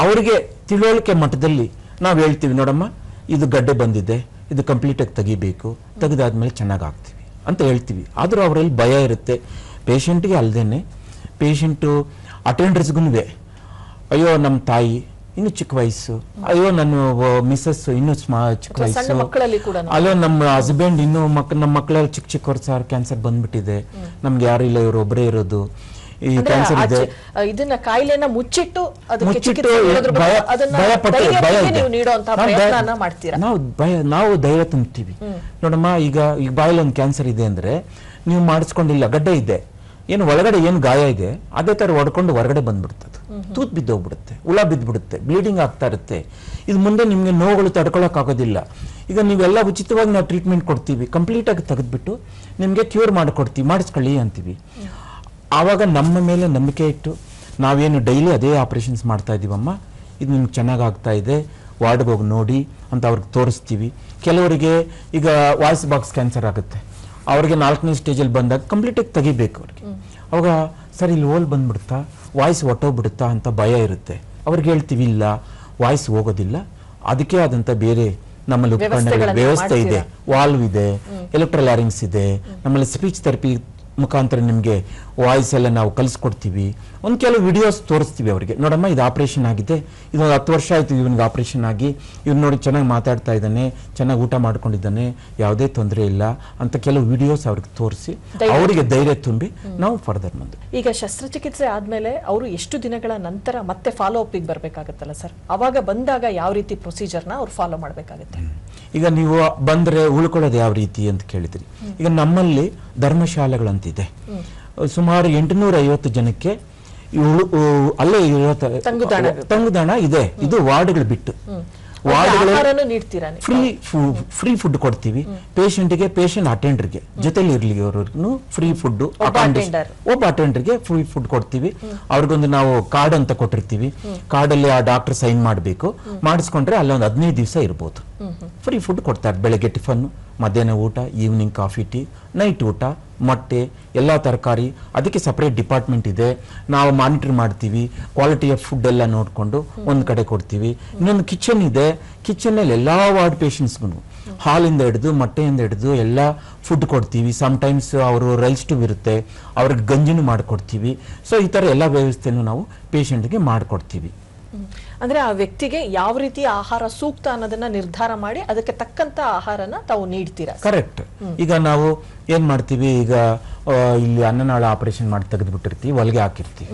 ಅವರಿಗೆ ತಿಳುವಳಿಕೆ ಮಟ್ಟದಲ್ಲಿ ನಾವು ಹೇಳ್ತೀವಿ, ನೋಡಮ್ಮ ಇದು ಗಡ್ಡೆ ಬಂದಿದೆ, ಇದು ಕಂಪ್ಲೀಟಾಗಿ ತೆಗಿಬೇಕು, ತೆಗೆದಾದ್ಮೇಲೆ ಚೆನ್ನಾಗಿ ಆಗ್ತೀವಿ ಅಂತ ಹೇಳ್ತೀವಿ. ಆದರೂ ಅವರಲ್ಲಿ ಭಯ ಇರುತ್ತೆ. ಪೇಷಂಟ್ಗೆ ಅಲ್ಲದೇನೆ ಪೇಷಂಟು ಅಟೆಂಡರ್ಸ್ಗೂ, ಅಯ್ಯೋ ನಮ್ಮ ತಾಯಿ ಇನ್ನು ಚಿಕ್ಕ ವಯಸ್ಸು, ಅಯ್ಯೋ ನನ್ನ ಮಿಸ್ಸಸ್ ಇನ್ನೂ ಚಿಕ್ಕ ವಯಸ್ಸು, ಅಲ್ಲೋ ನಮ್ಮ ಹಸ್ಬೆಂಡ್ ಇನ್ನೂ ನಮ್ಮ ಮಕ್ಕಳಲ್ಲಿ ಚಿಕ್ಕವರು ಸರ್ ಕ್ಯಾನ್ಸರ್ ಬಂದ್ಬಿಟ್ಟಿದೆ, ನಮ್ಗೆ ಯಾರು ಇಲ್ಲ, ಇವರು ಒಬ್ಬರೇ ಇರೋದು, ಈ ಕ್ಯಾನ್ಸರ್ ಇದೆ,
ಇದನ್ನ ಕಾಯಿಲೆನ ಮುಚ್ಚಿಟ್ಟು
ನಾವು ಧೈರ್ಯ ತುಂಬ್ತೀವಿ. ನೋಡಮ್ಮ ಈಗ ಬಾಯಲ್ಲಿ ಒಂದು ಕ್ಯಾನ್ಸರ್ ಇದೆ ಅಂದ್ರೆ ನೀವು ಮಾಡಿಸ್ಕೊಂಡಿಲ್ಲ, ಗಡ್ಡೆ ಇದೆ, ಏನು ಒಳಗಡೆ ಏನು ಗಾಯ ಇದೆ ಅದೇ ತರ ಹೊಡ್ಕೊಂಡು ಹೊರಗಡೆ ಬಂದ್ಬಿಡ್ತದೆ, ತೂತ್ ಬಿದ್ದೋಗ್ಬಿಡುತ್ತೆ, ಹುಳ ಬಿದ್ದ್ಬಿಡುತ್ತೆ, ಬ್ಲೀಡಿಂಗ್ ಆಗ್ತಾ ಇರುತ್ತೆ. ಇದು ಮುಂದೆ ನಿಮ್ಗೆ ನೋವುಗಳು ತಡ್ಕೊಳಕ್ ಆಗೋದಿಲ್ಲ. ಈಗ ನೀವೆಲ್ಲ ಉಚಿತವಾಗಿ ನಾವು ಟ್ರೀಟ್ಮೆಂಟ್ ಕೊಡ್ತೀವಿ, ಕಂಪ್ಲೀಟ್ ಆಗಿ ತೆಗೆದ್ಬಿಟ್ಟು ನಿಮ್ಗೆ ಕ್ಯೂರ್ ಮಾಡಿಕೊಡ್ತೀವಿ, ಮಾಡಿಸ್ಕೊಳ್ಳಿ ಅಂತೀವಿ. ಆವಾಗ ನಮ್ಮ ಮೇಲೆ ನಂಬಿಕೆ ಇಟ್ಟು ನಾವೇನು ಡೈಲಿ ಅದೇ ಆಪರೇಷನ್ಸ್ ಮಾಡ್ತಾ ಇದೀವಮ್ಮ, ಇದು ನಿಮ್ಗೆ ಚೆನ್ನಾಗಿ ಆಗ್ತಾ ಇದೆ, ವಾರ್ಡ್ಗೆ ಹೋಗಿ ನೋಡಿ ಅಂತ ಅವ್ರಿಗೆ ತೋರಿಸ್ತೀವಿ. ಕೆಲವರಿಗೆ ಈಗ ವಾಯ್ಸ್ ಬಾಕ್ಸ್ ಕ್ಯಾನ್ಸರ್ ಆಗುತ್ತೆ, ಅವ್ರಿಗೆ 4ನೇ ಸ್ಟೇಜಲ್ಲಿ ಬಂದಾಗ ಕಂಪ್ಲೀಟಾಗಿ ತೆಗಿಬೇಕು ಅವ್ರಿಗೆ. ಅವಾಗ ಸರ್ ಇಲ್ಲಿ ಹೋಲ್ ಬಂದ್ಬಿಡುತ್ತಾ, ವಾಯ್ಸ್ ಹೊಟ್ಟೋಗ್ಬಿಡುತ್ತಾ ಅಂತ ಭಯ ಇರುತ್ತೆ. ಅವ್ರಿಗೆ ಹೇಳ್ತೀವಿ, ಇಲ್ಲ ವಾಯ್ಸ್ ಹೋಗೋದಿಲ್ಲ, ಅದಕ್ಕೆ ಆದಂಥ ಬೇರೆ ನಮ್ಮಲ್ಲಿ ಉಪಕರಣಗಳ ವ್ಯವಸ್ಥೆ ಇದೆ, ವಾಲ್ವ್ ಇದೆ, ಎಲೆಕ್ಟ್ರೋಲಾರಿಂಗ್ಸ್ ಇದೆ, ನಮ್ಮಲ್ಲಿ ಸ್ಪೀಚ್ ಥೆರಪಿ ಮುಖಾಂತರ ನಿಮಗೆ ವಾಯ್ಸ್ ಎಲ್ಲ ನಾವು ಕಲಿಸ್ಕೊಡ್ತೀವಿ. ಒಂದು ಕೆಲವು ವಿಡಿಯೋಸ್ ತೋರಿಸ್ತೀವಿ ಅವರಿಗೆ, ನೋಡಮ್ಮ ಇದು ಆಪರೇಷನ್ ಆಗಿದೆ, ಇದೊಂದು 10 ವರ್ಷ ಆಯಿತು ಇವನಿಗೆ ಆಪರೇಷನ್ ಆಗಿ, ಇವ್ನು ನೋಡಿ ಚೆನ್ನಾಗಿ ಮಾತಾಡ್ತಾ ಇದ್ದಾನೆ, ಚೆನ್ನಾಗಿ ಊಟ ಮಾಡ್ಕೊಂಡಿದ್ದಾನೆ, ಯಾವುದೇ ತೊಂದರೆ ಇಲ್ಲ ಅಂತ ಕೆಲವು ವಿಡಿಯೋಸ್ ಅವ್ರಿಗೆ ತೋರಿಸಿ ಅವರಿಗೆ ಧೈರ್ಯ ತುಂಬಿ ನಾವು ಫರ್ದರ್ ಬಂದು.
ಈಗ ಶಸ್ತ್ರಚಿಕಿತ್ಸೆ ಆದ್ಮೇಲೆ ಅವರು ಎಷ್ಟು ದಿನಗಳ ನಂತರ ಮತ್ತೆ ಫಾಲೋ ಅಪ್ಗೆ ಬರಬೇಕಾಗುತ್ತಲ್ಲ ಸರ್, ಅವಾಗ ಬಂದಾಗ ಯಾವ ರೀತಿ ಪ್ರೊಸೀಜರ್ನ ಅವ್ರು ಫಾಲೋ ಮಾಡಬೇಕಾಗುತ್ತೆ?
ಈಗ ನೀವು ಬಂದರೆ ಉಳ್ಕೊಳ್ಳೋದು ಯಾವ ರೀತಿ ಅಂತ ಕೇಳಿದ್ರಿ. ಈಗ ನಮ್ಮಲ್ಲಿ ಧರ್ಮಶಾಲೆಗಳಂತಿದೆ, ಸುಮಾರು 850 ಜನಕ್ಕೆ ಅಲ್ಲೇ ತಂಗುದಾಣ ಇದೆ. ಇದು ವಾರ್ಡ್ಗಳು ಬಿಟ್ಟು ಫ್ರೀ ಫುಡ್ ಕೊಡ್ತೀವಿ ಪೇಷಂಟ್ಗೆ, ಪೇಷಂಟ್ ಅಟೆಂಡರ್ಗೆ ಜೊತೆಲಿ ಇರ್ಲಿ ಅವ್ರಿಗೂ ಫ್ರೀ ಫುಡ್, ಒಬ್ಬ ಅಟೆಂಡರ್ಗೆ ಫ್ರೀ ಫುಡ್ ಕೊಡ್ತೀವಿ. ಅವ್ರಿಗೊಂದು ನಾವು ಕಾರ್ಡ್ ಅಂತ ಕೊಟ್ಟಿರ್ತೀವಿ, ಕಾರ್ಡಲ್ಲಿ ಆ ಡಾಕ್ಟರ್ ಸೈನ್ ಮಾಡಬೇಕು, ಮಾಡಿಸ್ಕೊಂಡ್ರೆ ಅಲ್ಲೊಂದು 15 ದಿವಸ ಇರ್ಬೋದು. ಫ್ರೀ ಫುಡ್ ಕೊಡ್ತಾರೆ, ಬೆಳಗ್ಗೆ ಟಿಫನ್, ಮಧ್ಯಾಹ್ನ ಊಟ, ಈವ್ನಿಂಗ್ ಕಾಫಿ ಟೀ, ನೈಟ್ ಊಟ, ಮೊಟ್ಟೆ, ಎಲ್ಲ ತರಕಾರಿ. ಅದಕ್ಕೆ ಸಪ್ರೇಟ್ ಡಿಪಾರ್ಟ್ಮೆಂಟ್ ಇದೆ, ನಾವು ಮಾನಿಟರ್ ಮಾಡ್ತೀವಿ, ಕ್ವಾಲಿಟಿ ಆಫ್ ಫುಡ್ ಎಲ್ಲ ನೋಡಿಕೊಂಡು ಒಂದು ಕಡೆ ಕೊಡ್ತೀವಿ. ಇನ್ನೊಂದು ಕಿಚನ್ ಇದೆ, ಕಿಚನಲ್ಲಿ ಎಲ್ಲ ವಾರ್ಡ್ ಪೇಷಂಟ್ಸ್ಗೂ ಹಾಲಿಂದ ಹಿಡಿದು ಮೊಟ್ಟೆಯಿಂದ ಹಿಡಿದು ಎಲ್ಲ ಫುಡ್ ಕೊಡ್ತೀವಿ. ಸಮ್ಟೈಮ್ಸ್ ಅವರು ರೈಸ್ ಟು ಇರುತ್ತೆ, ಅವ್ರಿಗೆ ಗಂಜಿನೂ ಮಾಡಿಕೊಡ್ತೀವಿ. ಸೊ ಈ ಥರ ಎಲ್ಲ ವ್ಯವಸ್ಥೆನೂ ನಾವು ಪೇಷಂಟ್ಗೆ ಮಾಡಿಕೊಡ್ತೀವಿ.
ಅಂದ್ರೆ ಆ ವ್ಯಕ್ತಿಗೆ ಯಾವ ರೀತಿ ಆಹಾರ ಸೂಕ್ತ ಅನ್ನೋದನ್ನ ನಿರ್ಧಾರ ಮಾಡಿ ಅದಕ್ಕೆ ತಕ್ಕಂತ ಆಹಾರನ ತಾವು ನೀಡ್ತೀರಾ?
ಕರೆಕ್ಟ್. ಈಗ ನಾವು ಏನ್ ಮಾಡ್ತೀವಿ, ಈಗ ಇಲ್ಲಿ ಅನ್ನನಾಳ ಆಪರೇಷನ್ ಮಾಡಿ ತೆಗೆದ್ಬಿಟ್ಟಿರ್ತೀವಿ, ಹೊಲಿಗೆ ಹಾಕಿರ್ತೀವಿ.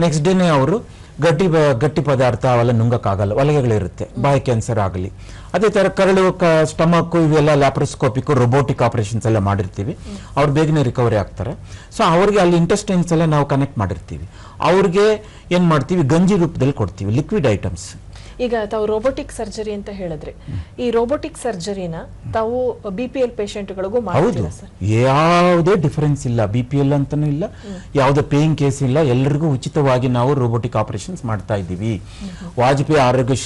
ನೆಕ್ಸ್ಟ್ ಡೇನೆ ಅವರು ಗಟ್ಟಿ ಪದಾರ್ಥ ಅವೆಲ್ಲ ನುಂಗಕ್ಕಾಗಲ್ಲ, ಹೊಲಿಗೆಗಳಿರುತ್ತೆ, ಬಾಯಿ ಕ್ಯಾನ್ಸರ್ ಆಗಲಿ. ಅದೇ ತರ ಕರಳು, ಸ್ಟಮಕ್ ಇವೆಲ್ಲ ಲ್ಯಾಪ್ರೋಸ್ಕೋಪಿಕ್, ರೊಬೋಟಿಕ್ ಆಪರೇಷನ್ಸ್ ಎಲ್ಲ ಮಾಡಿರ್ತೀವಿ. ಅವ್ರು ಬೇಗನೆ ರಿಕವರಿ ಆಗ್ತಾರೆ. ಸೊ ಅವ್ರಿಗೆ ಅಲ್ಲಿ ಇಂಟೆಸ್ಟೈನ್ಸ್ ಎಲ್ಲ ನಾವು ಕನೆಕ್ಟ್ ಮಾಡಿರ್ತೀವಿ. ಅವ್ರಿಗೆ ಏನ್ ಮಾಡ್ತೀವಿ, ಗಂಜಿ ರೂಪದಲ್ಲಿ ಕೊಡ್ತೀವಿ, ಲಿಕ್ವಿಡ್ ಐಟಮ್ಸ್.
ಈಗ ತಾವು ರೋಬೋಟಿಕ್ ಸರ್ಜರಿ ಅಂತ ಹೇಳಿದ್ರಿ, ಈ ರೋಬೋಟಿಕ್ ಸರ್ಜರಿನ ತಾವು BPL ಪೇಷಂಟ್ಗಳಿಗೂ ಮಾಡ್ತೀರಾ ಸರ್?
ಯಾವುದೇ ಡಿಫರೆನ್ಸ್ ಇಲ್ಲ, BPL ಅಂತಾನೂ ಇಲ್ಲ, ಯಾವುದೇ ಪೇಯಿಂಗ್ ಕೇಸ್ ಇಲ್ಲ, ಎಲ್ಲರಿಗೂ ಉಚಿತವಾಗಿ ನಾವು ರೋಬೋಟಿಕ್ ಆಪರೇಷನ್ಸ್ ಮಾಡ್ತಾ ಇದ್ದೀವಿ. ವಾಜಪೇಯಿ ಆರೋಗ್ಯ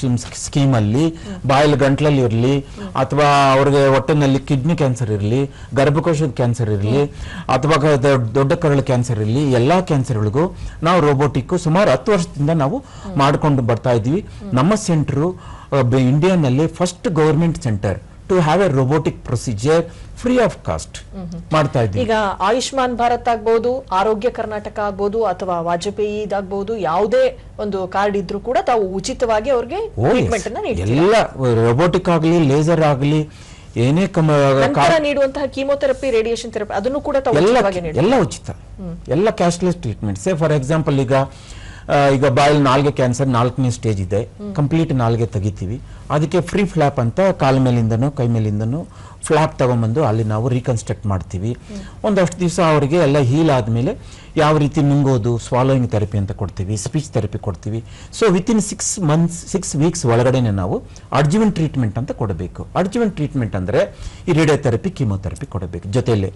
ಸ್ಕೀಮ್ ಅಲ್ಲಿ ಬಾಯಲ್ಲಿ ಗಂಟ್ಲಲ್ಲಿ ಇರಲಿ, ಅಥವಾ ಅವ್ರಿಗೆ ಹೊಟ್ಟೆನಲ್ಲಿ ಕಿಡ್ನಿ ಕ್ಯಾನ್ಸರ್ ಇರಲಿ, ಗರ್ಭಕೋಶದ ಕ್ಯಾನ್ಸರ್ ಇರಲಿ, ಅಥವಾ ದೊಡ್ಡ ಕರಳು ಕ್ಯಾನ್ಸರ್ ಇರಲಿ, ಎಲ್ಲಾ ಕ್ಯಾನ್ಸರ್ಗಳಿಗೂ ನಾವು ರೋಬೋಟಿಕ್ ಸುಮಾರು 10 ವರ್ಷದಿಂದ ನಾವು ಮಾಡ್ಕೊಂಡು ಬರ್ತಾ ಇದ್ದೀವಿ. ನಮ್ಮ ಸೆಂಟರ್ ಇಂಡಿಯಾನಲ್ಲಿ first government centre to have a robotic procedure free of cost ಮಾಡ್ತಾ ಇದ್ದೀವಿ.
ಈಗ ಆಯುಷ್ಮಾನ್ ಭಾರತ್ ಆಗ್ಬಹುದು, ಆರೋಗ್ಯ ಕರ್ನಾಟಕ ಆಗ್ಬಹುದು, ಅಥವಾ ವಾಜಪೇಯಿ ಇದಾಗಬಹುದು, ಯಾವುದೇ ಒಂದು ಕಾರ್ಡ್ ಇದ್ರೂ ಕೂಡ ತಾವು ಉಚಿತವಾಗಿ ಅವ್ರಿಗೆ ಟ್ರೀಟ್ಮೆಂಟ್ ಅನ್ನ ನೀಡ್ತೀರಾ?
ಎಲ್ಲ ರೋಬೋಟಿಕ್ ಆಗಲಿ, ಲೇಸರ್ ಆಗಲಿ, ಏನೇ
ನೀಡುವಂತಹ ಕೀಮೋಥೆರಪಿ, ರೇಡಿಯೇಷನ್ ಥೆರಪಿ ಅದನ್ನು ಕೂಡ ತಾವು
ಎಲ್ಲ ಉಚಿತ, ಎಲ್ಲ cashless treatment. Say for example, ಈಗ ಬಾಯಲ್ಲಿ ನಾಲ್ಗೆ ಕ್ಯಾನ್ಸರ್ 4ನೇ ಸ್ಟೇಜ್ ಇದೆ, ಕಂಪ್ಲೀಟ್ ನಾಲ್ಗೆ ತೆಗಿತೀವಿ. ಅದಕ್ಕೆ ಫ್ರೀ ಫ್ಲಾಪ್ ಅಂತ ಕಾಲ ಮೇಲಿಂದನೂ ಕೈ ಮೇಲಿಂದನೂ ಫ್ಲಾಪ್ ತಗೊಂಡ್ಬಂದು ಅಲ್ಲಿ ನಾವು ರೀಕನ್ಸ್ಟ್ರಕ್ಟ್ ಮಾಡ್ತೀವಿ. ಒಂದಷ್ಟು ದಿವಸ ಅವರಿಗೆ ಎಲ್ಲ ಹೀಲ್ ಆದಮೇಲೆ ಯಾವ ರೀತಿ ನುಂಗೋದು, ಸ್ವಾಲೋಯಿಂಗ್ ಥೆರಪಿ ಅಂತ ಕೊಡ್ತೀವಿ, ಸ್ಪೀಚ್ ಥೆರಪಿ ಕೊಡ್ತೀವಿ. ಸೊ ವಿತಿನ್ 6 ವೀಕ್ಸ್ ಒಳಗಡೆನೆ ನಾವು ಅಡ್ಜುವೆಂಟ್ ಟ್ರೀಟ್ಮೆಂಟ್ ಅಂತ ಕೊಡಬೇಕು. ಅಡ್ಜುವೆಂಟ್ ಟ್ರೀಟ್ಮೆಂಟ್ ಅಂದ್ರೆ ಈ ರೇಡಿಯೋಥೆರಪಿ, ಕೀಮೋಥೆರಪಿ ಕೊಡಬೇಕು ಜೊತೆಯಲ್ಲೇ.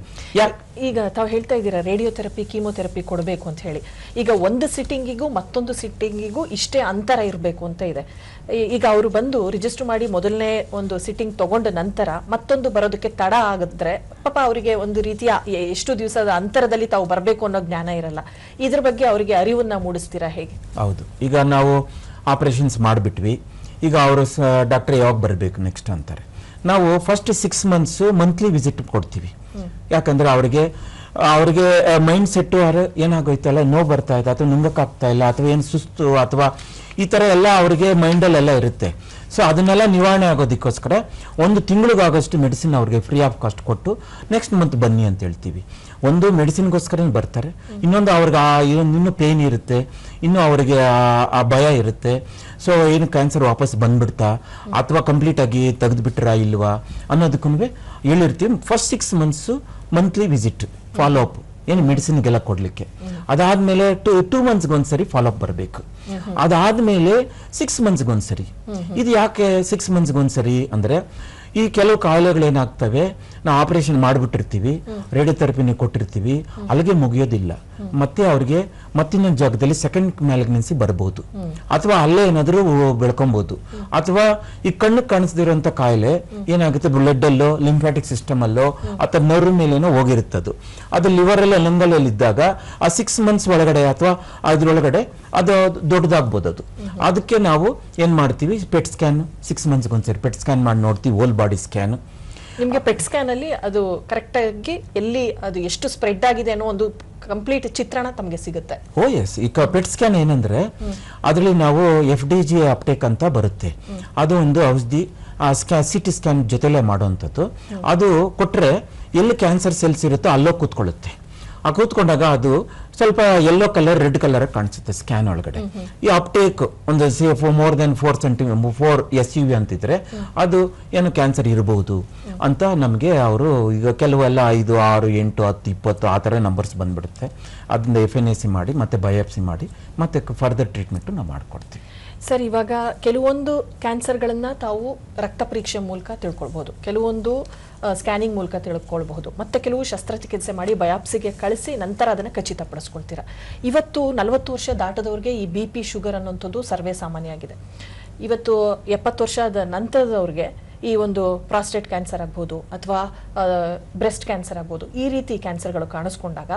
ಈಗ ತಾವು ಹೇಳ್ತಾ ಇದ್ದೀರಾ ರೇಡಿಯೋಥೆರಪಿ, ಕೀಮೋಥೆರಪಿ ಕೊಡಬೇಕು ಅಂತ ಹೇಳಿ. ಈಗ ಒಂದು ಸಿಟ್ಟಿಂಗಿಗೂ ಮತ್ತೊಂದು ಸಿಟ್ಟಿಂಗಿಗೂ ಇಷ್ಟೇ ಅಂತರ ಇರಬೇಕು ಅಂತ ಇದೆ. ಈಗ ಅವರು ಬಂದು ರಿಜಿಸ್ಟರ್ ಮಾಡಿ ಮೊದಲನೇ ಒಂದು ಸಿಟ್ಟಿಂಗ್ ತಗೊಂಡ ನಂತರ ಮತ್ತೊಂದು ಬರೋದಕ್ಕೆ ತಡ ಆಗಿದ್ರೆ ಪಾಪ ಅವರಿಗೆ ಒಂದು ರೀತಿಯ ಎಷ್ಟು ದಿವಸದ ಅಂತರದಲ್ಲಿ ತಾವು ಬರಬೇಕು ಅನ್ನೋ ಜ್ಞಾನ ಇರಲ್ಲ. ಇದ್ರ ಬಗ್ಗೆ ಅವರಿಗೆ ಅರಿವನ್ನ ಮೂಡಿಸ್ತೀರಾ ಹೇಗೆ?
ಹೌದು, ಈಗ ನಾವು ಆಪರೇಷನ್ಸ್ ಮಾಡಿಬಿಟ್ವಿ, ಈಗ ಅವರು ಡಾಕ್ಟರ್ ಯಾವಾಗ ಬರಬೇಕು ನೆಕ್ಸ್ಟ್ ಅಂತಾರೆ. ನಾವು ಫಸ್ಟ್ 6 months ಮಂತ್ಲಿ ವಿಸಿಟ್ ಕೊಡ್ತೀವಿ. ಯಾಕಂದ್ರೆ ಅವ್ರಿಗೆ ಮೈಂಡ್ ಸೆಟ್ ಏನಾಗೋಯ್ತಲ್ಲ, ನೋವು ಬರ್ತಾ ಇದೆ, ಅಥವಾ ನುಂಗಕ್ಕಾಗ್ತಾ ಇಲ್ಲ, ಅಥವಾ ಏನು ಸುಸ್ತು, ಅಥವಾ ಈ ತರ ಎಲ್ಲ ಅವರಿಗೆ ಮೈಂಡಲ್ಲೆಲ್ಲ ಇರುತ್ತೆ. ಸೊ ಅದನ್ನೆಲ್ಲ ನಿವಾರಣೆ ಆಗೋದಕ್ಕೋಸ್ಕರ 1 ತಿಂಗಳಿಗಾಗೋಷ್ಟು ಮೆಡಿಸಿನ್ ಅವ್ರಿಗೆ ಫ್ರೀ ಆಫ್ ಕಾಸ್ಟ್ ಕೊಟ್ಟು ನೆಕ್ಸ್ಟ್ ಮಂತ್ ಬನ್ನಿ ಅಂತ ಹೇಳ್ತೀವಿ. ಒಂದು ಮೆಡಿಸಿನ್ಗೋಸ್ಕರ ಬರ್ತಾರೆ, ಇನ್ನೊಂದು ಅವ್ರಿಗೆ ಇನ್ನೂ ಪೇನ್ ಇರುತ್ತೆ, ಇನ್ನು ಅವರಿಗೆ ಆ ಭಯ ಇರುತ್ತೆ. ಸೊ ಏನು ಕ್ಯಾನ್ಸರ್ ವಾಪಸ್ ಬಂದ್ಬಿಡ್ತಾ, ಅಥವಾ ಕಂಪ್ಲೀಟ್ ಆಗಿ ತೆಗೆದುಬಿಟ್ರಾ ಇಲ್ವಾ ಅನ್ನೋದಕ್ಕೂ ಹೇಳಿರ್ತೀವಿ. First 6 months monthly visit, follow up, ಏನು ಮೆಡಿಸಿನ್ಗೆಲ್ಲ ಕೊಡ್ಲಿಕ್ಕೆ. ಅದಾದ್ಮೇಲೆ 2 months ಒಂದ್ಸರಿ ಫಾಲೋ ಅಪ್ ಬರಬೇಕು. ಅದಾದ್ಮೇಲೆ 6 months ಒಂದ್ಸರಿ. ಇದು ಯಾಕೆ 6 months ಒಂದ್ಸರಿ ಅಂದ್ರೆ, ಈ ಕೆಲವು ಕಾಯಿಲೆಗಳೇನಾಗ್ತವೆ, ನಾವು ಆಪರೇಷನ್ ಮಾಡಿಬಿಟ್ಟಿರ್ತೀವಿ, ರೇಡಿಯೋಥೆರಪಿನ ಕೊಟ್ಟಿರ್ತೀವಿ, ಅಲ್ಲಿಗೆ ಮುಗಿಯೋದಿಲ್ಲ. ಮತ್ತೆ ಅವ್ರಿಗೆ ಮತ್ತಿನ್ನೊಂದು ಜಾಗದಲ್ಲಿ ಸೆಕೆಂಡ್ ಮ್ಯಾಲಿಗ್ನೆನ್ಸಿ ಬರ್ಬೋದು, ಅಥವಾ ಅಲ್ಲೇ ಏನಾದರೂ ಬೆಳ್ಕೊಬಹುದು. ಅಥವಾ ಈ ಕಣ್ಣು ಕಾಣಿಸದಿರುವಂತ ಕಾಯಿಲೆ ಏನಾಗುತ್ತೆ, ಬ್ಲಡ್ ಅಲ್ಲೋ, ಲಿಂಫ್ಯಾಟಿಕ್ ಸಿಸ್ಟಮ್ ಅಲ್ಲೋ, ಅಥವಾ ನರ್ವ್ ಮೇಲೇನೋ ಹೋಗಿರುತ್ತದು. ಅದು ಲಿವರ್ ಎಲ್ಲ ಲಂಗಲಲ್ಲಿ ಇದ್ದಾಗ ಆ 6 months ಒಳಗಡೆ ಅಥವಾ ಅದ್ರೊಳಗಡೆ ಅದು ದೊಡ್ಡದಾಗ್ಬೋದು. ಅದಕ್ಕೆ ನಾವು ಏನ್ ಮಾಡ್ತೀವಿ, ಪೆಟ್ ಸ್ಕ್ಯಾನ್ 6 months ಒಂದ್ಸರಿ ಪೆಟ್ ಸ್ಕ್ಯಾನ್ ಮಾಡಿ ನೋಡ್ತೀವಿ, ಹೋಲ್ ಬಾಡಿ ಸ್ಕ್ಯಾನ್.
ನಿಮ್ಗೆ ಪೆಟ್ ಸ್ಕ್ಯಾನ್ ಅಲ್ಲಿ ಅದು ಕರೆಕ್ಟ್ ಆಗಿ ಎಲ್ಲಿ ಅದು ಎಷ್ಟು ಸ್ಪ್ರೆಡ್ ಆಗಿದೆ ಅನ್ನೋ ಒಂದು ಕಂಪ್ಲೀಟ್ ಚಿತ್ರಣ ತಮಗೆ ಸಿಗುತ್ತೆ.
ಓ ಎಸ್, ಈಗ ಪೆಟ್ ಸ್ಕ್ಯಾನ್ ಏನಂದ್ರೆ ಅದರಲ್ಲಿ ನಾವು FDG ಅಪ್ಟೇಕ್ ಅಂತ ಬರುತ್ತೆ. ಅದು ಒಂದು ಔಷಧಿ, CT ಸ್ಕ್ಯಾನ್ ಜೊತೆಲೇ ಮಾಡುವಂಥದ್ದು. ಅದು ಕೊಟ್ರೆ ಎಲ್ಲಿ ಕ್ಯಾನ್ಸರ್ ಸೆಲ್ಸ್ ಇರುತ್ತೋ ಅಲ್ಲೋ ಕೂತ್ಕೊಳ್ಳುತ್ತೆ. ಆ ಕೂತ್ಕೊಂಡಾಗ ಅದು ಸ್ವಲ್ಪ ಯೆಲ್ಲೋ ಕಲರ್, ರೆಡ್ ಕಲರ್ ಕಾಣಿಸುತ್ತೆ ಸ್ಕ್ಯಾನ್ ಒಳಗಡೆ. ಈ ಅಪ್ಟೇಕ್ ಒಂದು ಮೋರ್ ದೆನ್ 4 SUV ಅಂತಿದ್ರೆ ಅದು ಏನು ಕ್ಯಾನ್ಸರ್ ಇರಬಹುದು ಅಂತ ನಮಗೆ ಅವರು ಈಗ ಕೆಲವೆಲ್ಲ 5, 6, 8, 10, 20 ಆ ಥರ ನಂಬರ್ಸ್ ಬಂದ್ಬಿಡುತ್ತೆ. ಅದನ್ನ FNAC ಮಾಡಿ ಮತ್ತೆ ಬಯಾಪ್ಸಿ ಮಾಡಿ ಮತ್ತೆ ಫರ್ದರ್ ಟ್ರೀಟ್ಮೆಂಟ್ ನಾವು ಮಾಡ್ಕೊಡ್ತೀವಿ.
ಸರ್, ಇವಾಗ ಕೆಲವೊಂದು ಕ್ಯಾನ್ಸರ್ಗಳನ್ನ ತಾವು ರಕ್ತ ಪರೀಕ್ಷೆ ಮೂಲಕ ತಿಳ್ಕೊಳ್ಬಹುದು, ಕೆಲವೊಂದು ಸ್ಕ್ಯಾನಿಂಗ್ ಮೂಲಕ ತಿಳ್ಕೊಳ್ಬಹುದು, ಮತ್ತೆ ಕೆಲವು ಶಸ್ತ್ರಚಿಕಿತ್ಸೆ ಮಾಡಿ ಬಯಾಪ್ಸಿಗೆ ಕಳಿಸಿ ನಂತರ ಅದನ್ನು ಖಚಿತಪಡಿಸ್ಕೊಳ್ತೀರಾ. ಇವತ್ತು 40 ವರ್ಷ ದಾಟದವ್ರಿಗೆ ಈ BP, ಶುಗರ್ ಅನ್ನೋಂಥದ್ದು ಸರ್ವೇ ಸಾಮಾನ್ಯ ಆಗಿದೆ. ಇವತ್ತು 70 ವರ್ಷದ ನಂತರದವ್ರಿಗೆ ಈ ಒಂದು ಪ್ರಾಸ್ಟೇಟ್ ಕ್ಯಾನ್ಸರ್ ಆಗ್ಬೋದು, ಅಥವಾ ಬ್ರೆಸ್ಟ್ ಕ್ಯಾನ್ಸರ್ ಆಗ್ಬೋದು, ಈ ರೀತಿ ಕ್ಯಾನ್ಸರ್ಗಳು ಕಾಣಿಸ್ಕೊಂಡಾಗ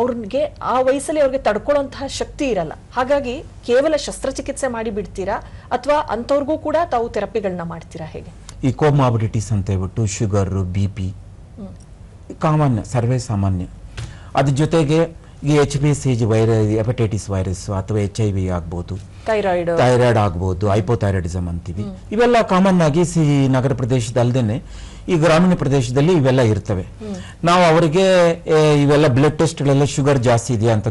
ಅವ್ರಿಗೆ ಆ ವಯಸ್ಸಲ್ಲಿ ಅವ್ರಿಗೆ ತಡ್ಕೊಳ್ಳುವಂತಹ ಶಕ್ತಿ ಇರಲ್ಲ. ಹಾಗಾಗಿ ಕೇವಲ ಶಸ್ತ್ರಚಿಕಿತ್ಸೆ ಮಾಡಿ ಬಿಡ್ತೀರಾ, ಅಥವಾ ಅಂಥವ್ರಿಗೂ ಕೂಡ ತಾವು ಥೆರಪಿಗಳನ್ನ ಮಾಡ್ತೀರಾ ಹೇಗೆ?
ಈ ಕೋಮಾಬಿಡಿಟೀಸ್ ಅಂತ ಹೇಳ್ಬಿಟ್ಟು ಶುಗರ್, BP ಕಾಮನ್, ಸರ್ವೇ ಸಾಮಾನ್ಯ. ಅದ್ರ ಜೊತೆಗೆ ಈ HBsAg ವೈರಸ್, ಹೆಪಟೈಟಿಸ್ ವೈರಸ್, ಅಥವಾ HIV ಆಗ್ಬೋದು, ಥೈರಾಯ್ಡ್ ಆಗ್ಬೋದು, ಹೈಪೋಥೈರಾಯ್ಡಿಸಮ್ ಅಂತೀವಿ. ಇವೆಲ್ಲ ಕಾಮನ್ ಆಗಿ ನಗರ ಪ್ರದೇಶದಲ್ದೇನೆ ಈ ಗ್ರಾಮೀಣ ಪ್ರದೇಶದಲ್ಲಿ ಇವೆಲ್ಲ ಇರ್ತವೆ. ನಾವು ಅವರಿಗೆ ಇವೆಲ್ಲ ಬ್ಲಡ್ ಟೆಸ್ಟ್ಗಳೆಲ್ಲ ಶುಗರ್ ಜಾಸ್ತಿ ಇದೆಯಾ ಅಂತ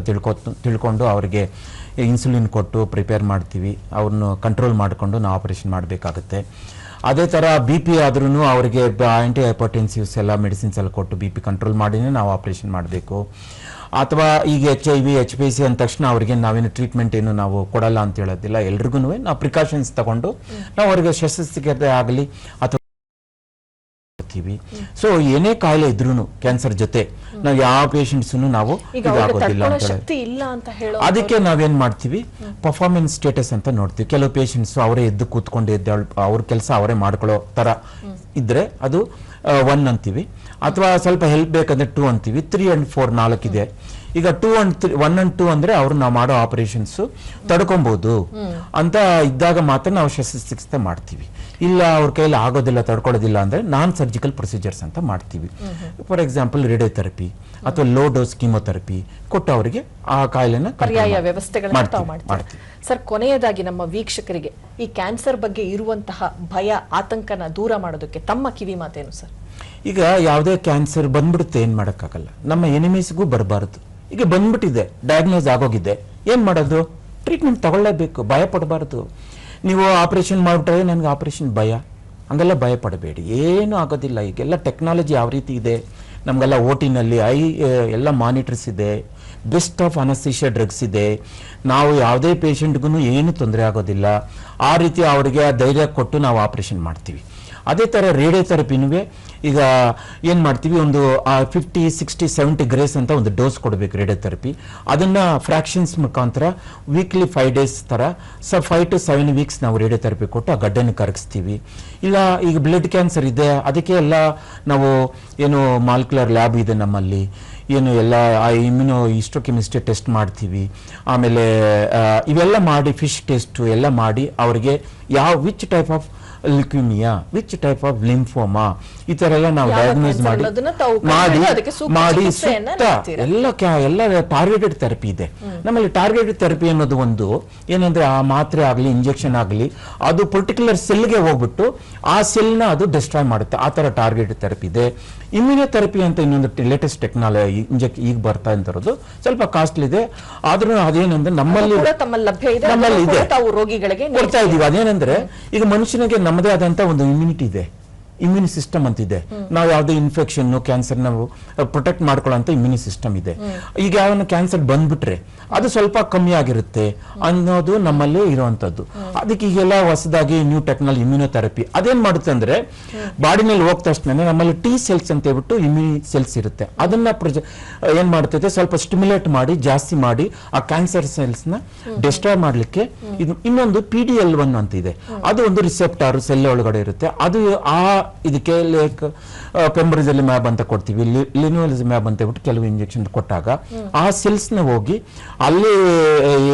ತಿಳ್ಕೊಂಡು ಅವರಿಗೆ ಇನ್ಸುಲಿನ್ ಕೊಟ್ಟು ಪ್ರಿಪೇರ್ ಮಾಡ್ತೀವಿ. ಅವ್ರನ್ನ ಕಂಟ್ರೋಲ್ ಮಾಡಿಕೊಂಡು ನಾವು ಆಪರೇಷನ್ ಮಾಡಬೇಕಾಗುತ್ತೆ. ಅದೇ ಥರ ಬಿ ಪಿ ಆದ್ರೂ ಅವರಿಗೆ ಆಂಟಿ ಹೈಪರ್ಟೆನ್ಸಿವ್ಸ್ ಎಲ್ಲ ಮೆಡಿಸಿನ್ಸ್ ಎಲ್ಲ ಕೊಟ್ಟು ಬಿ ಪಿ ಕಂಟ್ರೋಲ್ ಮಾಡಿನೇ ನಾವು ಆಪರೇಷನ್ ಮಾಡಬೇಕು. ಅಥವಾ ಈಗ HIV HPC ಅಂದ ತಕ್ಷಣ ಅವರಿಗೆ ನಾವೇನು ಟ್ರೀಟ್ಮೆಂಟ್ ಏನು ನಾವು ಕೊಡಲ್ಲ ಅಂತ ಹೇಳೋದಿಲ್ಲ. ಎಲ್ರಿಗೂ ನಾವು ಪ್ರಿಕಾಷನ್ಸ್ ತಗೊಂಡು ನಾವು ಅವರಿಗೆ ಶಸ್ತ್ರಚಿಕಿತ್ಸೆ ಆಗಲಿ ಅಥವಾ ಸೊ ಏನೇ ಕಾಯಿಲೆ ಇದ್ರೂ ಕ್ಯಾನ್ಸರ್ ಜೊತೆ ನಾವು ಯಾವ ಪೇಷಂಟ್ಸ್ ನಾವು ಇದಾಗೋದಿಲ್ಲ ಅಂತ ಹೇಳಿ ಅದಕ್ಕೆ ನಾವೇನ್ ಮಾಡ್ತೀವಿ, ಪರ್ಫಾರ್ಮೆನ್ಸ್ ಸ್ಟೇಟಸ್ ಅಂತ ನೋಡ್ತೀವಿ. ಕೆಲವು ಪೇಷಂಟ್ಸ್ ಅವರೇ ಎದ್ದು ಕೂತ್ಕೊಂಡು ಅವ್ರ ಕೆಲಸ ಅವರೇ ಮಾಡ್ಕೊಳ್ಳೋ ತರ ಇದ್ರೆ ಅದು 1 ಅಂತೀವಿ. ಅಥವಾ ಸ್ವಲ್ಪ ಹೆಲ್ಪ್ ಬೇಕಂದ್ರೆ 2 ಅಂತೀವಿ. 3 and 4 4 ಇದೆ. ಈಗ 1 and 2 ಅಂದ್ರೆ ಅವ್ರು ನಾವು ಮಾಡೋ ಆಪರೇಷನ್ಸ್ ತಡ್ಕೊಬಹುದು ಅಂತ ಇದ್ದಾಗ ಮಾತ್ರ ನಾವು ಶಸ್ತ್ರಚಿಕಿತ್ಸೆ ಮಾಡ್ತೀವಿ. ಇಲ್ಲ ಅವ್ರ ಕೈಯಲ್ಲಿ ಆಗೋದಿಲ್ಲ, ತಡ್ಕೊಳ್ಳೋದಿಲ್ಲ ಅಂದ್ರೆ ನಾನ್ ಸರ್ಜಿಕಲ್ ಪ್ರೊಸೀಜರ್ಸ್ ಅಂತ ಮಾಡ್ತೀವಿ. ಫಾರ್ ಎಕ್ಸಾಂಪಲ್ ರೇಡಿಯೋಥೆರಪಿ ಅಥವಾ ಲೋ ಡೋಸ್ ಕೀಮೋಥೆರಪಿ ಕೊಟ್ಟು ಅವರಿಗೆ ಆ ಕಾಯಿಲೆನ
ಪರ್ಯಾಯ ವ್ಯವಸ್ಥೆಗಳನ್ನು ಮಾಡ್ತೀವಿ. ಸರ್, ಕೊನೆಯದಾಗಿ ನಮ್ಮ ವೀಕ್ಷಕರಿಗೆ ಈ ಕ್ಯಾನ್ಸರ್ ಬಗ್ಗೆ ಇರುವಂತಹ ಭಯ ಆತಂಕನ ದೂರ ಮಾಡೋದಕ್ಕೆ ತಮ್ಮ ಕಿವಿ ಮಾತೇನು ಸರ್?
ಈಗ ಯಾವುದೇ ಕ್ಯಾನ್ಸರ್ ಬಂದ್ಬಿಡುತ್ತೆ, ಏನ್ ಮಾಡಕ್ಕಾಗಲ್ಲ. ನಮ್ಮ ಎನಿಮೀಸ್ಗೂ ಬರಬಾರದು. ಈಗ ಬಂದ್ಬಿಟ್ಟಿದೆ, ಡಯಾಗ್ನೋಸ್ ಆಗೋಗಿದೆ, ಏನ್ ಮಾಡೋದು? ಟ್ರೀಟ್ಮೆಂಟ್ ತಗೊಳ್ಳೇಬೇಕು, ಭಯ ಪಡಬಾರ್ದು. ನೀವು ಆಪರೇಷನ್ ಮಾಡ್ಬಿಟ್ರೆ ನನಗೆ ಆಪರೇಷನ್ ಭಯ, ಹಂಗೆಲ್ಲ ಭಯ ಪಡಬೇಡಿ, ಏನು ಆಗೋದಿಲ್ಲ. ಈಗೆಲ್ಲ ಟೆಕ್ನಾಲಜಿ ಯಾವ ರೀತಿ ಇದೆ, ನಮಗೆಲ್ಲ ಓಟಿನಲ್ಲಿ ಎಲ್ಲ ಮಾನಿಟರ್ಸ್ ಇದೆ, ಬೆಸ್ಟ್ ಆಫ್ ಅನಸ್ಥೀಷಿಯಾ ಡ್ರಗ್ಸ್ ಇದೆ. ನಾವು ಯಾವುದೇ ಪೇಷಂಟ್ಗೂ ಏನು ತೊಂದರೆ ಆಗೋದಿಲ್ಲ. ಆ ರೀತಿ ಅವರಿಗೆ ಧೈರ್ಯ ಕೊಟ್ಟು ನಾವು ಆಪರೇಷನ್ ಮಾಡ್ತೀವಿ. ಅದೇ ಥರ ರೇಡಿಯೋಥೆರಪಿನೂ ಈಗ ಏನು ಮಾಡ್ತೀವಿ, ಒಂದು 50, 60, 70 ಗ್ರೇಸ್ ಅಂತ ಒಂದು ಡೋಸ್ ಕೊಡಬೇಕು ರೇಡಿಯೋಥೆರಪಿ. ಅದನ್ನು ಫ್ರ್ಯಾಕ್ಷನ್ಸ್ ಮುಖಾಂತರ ವೀಕ್ಲಿ 5 days ಥರ 5 to 7 weeks ನಾವು ರೇಡಿಯೋಥೆರಪಿ ಕೊಟ್ಟು ಆ ಗಡ್ಡೆನ ಕರಗಿಸ್ತೀವಿ. ಇಲ್ಲ ಈಗ ಬ್ಲಡ್ ಕ್ಯಾನ್ಸರ್ ಇದೆ, ಅದಕ್ಕೆ ಎಲ್ಲ ನಾವು ಏನು ಮಾಲಿಕ್ಯುಲರ್ ಲ್ಯಾಬ್ ಇದೆ ನಮ್ಮಲ್ಲಿ, ಏನು ಎಲ್ಲ ಇಮ್ಯುನೋ ಹಿಸ್ಟೋಕೆಮಿಸ್ಟ್ರಿ ಟೆಸ್ಟ್ ಮಾಡ್ತೀವಿ. ಆಮೇಲೆ ಇವೆಲ್ಲ ಮಾಡಿ ಫಿಶ್ ಟೆಸ್ಟ್ ಎಲ್ಲ ಮಾಡಿ ಅವರಿಗೆ which type of leukaemia, which type of lymphoma, ಈ ತರ ಎಲ್ಲ ನಾವು ಡಯಾಗ್ನೋಸ್ ಮಾಡಿ ಸುತ್ತ ಎಲ್ಲ ಟಾರ್ಗೆಟೆಡ್ ಥೆರಪಿ ಇದೆ ನಮ್ಮಲ್ಲಿ. ಟಾರ್ಗೆಟೆಡ್ ಥೆರಪಿ ಅನ್ನೋದು ಒಂದು ಏನಂದ್ರೆ ಆ ಮಾತ್ರೆ ಆಗಲಿ ಇಂಜೆಕ್ಷನ್ ಆಗಲಿ ಅದು ಪರ್ಟಿಕ್ಯುಲರ್ ಸೆಲ್ಗೆ ಹೋಗ್ಬಿಟ್ಟು ಆ ಸೆಲ್ನ ಅದು ಡಿಸ್ಟ್ರಾಯ್ ಮಾಡುತ್ತೆ. ಆ ತರ ಟಾರ್ಗೆಟೆಡ್ ಥೆರಪಿ ಇದೆ. ಇಮ್ಯುನೋಥೆರಪಿ ಅಂತ ಇನ್ನೊಂದು ಲೇಟೆಸ್ಟ್ ಟೆಕ್ನಾಲಜಿ ಈಗ ಬರ್ತಾ ಇರೋದು, ಸ್ವಲ್ಪ ಕಾಸ್ಟ್ಲಿ ಇದೆ. ಆದ್ರೂ ಅದೇನಂದ್ರೆ ನಮ್ಮಲ್ಲಿ ಇದೆ, ಕೊಡ್ತಾ ಇದೀವಿ. ಅದೇನಂದ್ರೆ ಈಗ ಮನುಷ್ಯನಿಗೆ ನಮ್ಮದೇ ಆದಂತ ಒಂದು ಇಮ್ಯುನಿಟಿ ಇದೆ, ಇಮ್ಯೂನ್ ಸಿಸ್ಟಮ್ ಅಂತಿದೆ. ನಾವು ಯಾವುದೇ ಇನ್ಫೆಕ್ಷನ್ ಕ್ಯಾನ್ಸರ್ ನಾವು ಪ್ರೊಟೆಕ್ಟ್ ಮಾಡ್ಕೊಳ್ಳೋಂಥ ಇಮ್ಯೂನಿ ಸಿಸ್ಟಮ್ ಇದೆ. ಈಗ ಯಾವನ್ನ ಕ್ಯಾನ್ಸರ್ ಬಂದ್ಬಿಟ್ರೆ ಅದು ಸ್ವಲ್ಪ ಕಮ್ಮಿ ಆಗಿರುತ್ತೆ ಅನ್ನೋದು ನಮ್ಮಲ್ಲಿ ಇರುವಂತದ್ದು. ಅದಕ್ಕೆ ಈಗೆಲ್ಲ ಹೊಸದಾಗಿ ನ್ಯೂ ಟೆಕ್ನಾಲಜಿ ಇಮ್ಯುನೋಥೆರಪಿ ಅದೇನ್ ಮಾಡುತ್ತೆ ಅಂದ್ರೆ ಬಾಡಿನಲ್ಲಿ ಹೋದ ತಕ್ಷಣ ನಮ್ಮಲ್ಲಿ ಟಿ ಸೆಲ್ಸ್ ಅಂತ ಹೇಳ್ಬಿಟ್ಟು ಇಮ್ಯೂನಿ ಸೆಲ್ಸ್ ಇರುತ್ತೆ, ಅದನ್ನ ಏನ್ ಮಾಡ್ತೈತೆ ಸ್ವಲ್ಪ ಸ್ಟಿಮ್ಯುಲೇಟ್ ಮಾಡಿ ಜಾಸ್ತಿ ಮಾಡಿ ಆ ಕ್ಯಾನ್ಸರ್ ಸೆಲ್ಸ್ ನ ಡಿಸ್ಟ್ರಾಯ್ ಮಾಡ್ಲಿಕ್ಕೆ. ಇದು ಇನ್ನೊಂದು PD-L1 ಅಂತ ಇದೆ, ಅದು ಒಂದು ರಿಸೆಪ್ಟಾರ್ ಸೆಲ್ ಒಳಗಡೆ ಇರುತ್ತೆ. ಅದು ಇದಕ್ಕೆ ಲೈಕ್ ಪೆಂಬ್ರಿಜಲಿಮ್ಯಾಬ್ ಅಂತ ಕೊಡ್ತೀವಿ, ಲಿನೋಲಿಜಿಮ್ಯಾಬ್ ಅಂತ ಹೇಳ್ಬಿಟ್ಟು ಕೆಲವು ಇಂಜೆಕ್ಷನ್ ಕೊಟ್ಟಾಗ ಆ ಸೆಲ್ಸ್ ನ ಹೋಗಿ ಅಲ್ಲಿ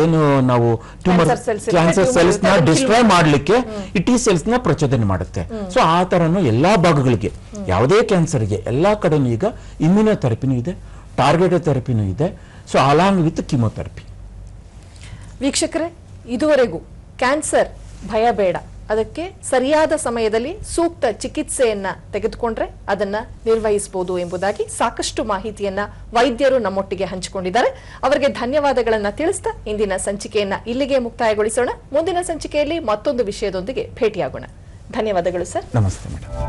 ಏನು ನಾವು ಟ್ಯೂಮರ್ ಕ್ಯಾನ್ಸರ್ ಸೆಲ್ಸ್ ನ ಡಿಸ್ಟ್ರಾಯ್ ಮಾಡ್ಲಿಕ್ಕೆ ಈ ಟಿ ಸೆಲ್ಸ್ ನ ಪ್ರಚೋದನೆ ಮಾಡುತ್ತೆ. ಸೊ ಆ ತರನು ಎಲ್ಲಾ ಭಾಗಗಳಿಗೆ ಯಾವುದೇ ಕ್ಯಾನ್ಸರ್ಗೆ ಎಲ್ಲಾ ಕಡೆನೂ ಈಗ ಇಮ್ಯುನೋಥೆರಪಿನೂ ಇದೆ, ಟಾರ್ಗೆಟೆಡ್ ಥೆರಪಿನೂ ಇದೆ. So along with chemotherapy.
ವೀಕ್ಷಕರೇ, ಇದುವರೆಗೂ ಕ್ಯಾನ್ಸರ್ ಭಯ ಬೇಡ, ಅದಕ್ಕೆ ಸರಿಯಾದ ಸಮಯದಲ್ಲಿ ಸೂಕ್ತ ಚಿಕಿತ್ಸೆಯನ್ನ ತೆಗೆದುಕೊಂಡ್ರೆ ಅದನ್ನ ನಿರ್ವಹಿಸಬಹುದು ಎಂಬುದಾಗಿ ಸಾಕಷ್ಟು ಮಾಹಿತಿಯನ್ನ ವೈದ್ಯರು ನಮ್ಮೊಟ್ಟಿಗೆ ಹಂಚಿಕೊಂಡಿದ್ದಾರೆ. ಅವರಿಗೆ ಧನ್ಯವಾದಗಳನ್ನ ತಿಳಿಸ್ತಾ ಇಂದಿನ ಸಂಚಿಕೆಯನ್ನ ಇಲ್ಲಿಗೆ ಮುಕ್ತಾಯಗೊಳಿಸೋಣ. ಮುಂದಿನ ಸಂಚಿಕೆಯಲ್ಲಿ ಮತ್ತೊಂದು ವಿಷಯದೊಂದಿಗೆ ಭೇಟಿಯಾಗೋಣ. ಧನ್ಯವಾದಗಳು ಸರ್.
ನಮಸ್ತೆ ಮೇಡಮ್.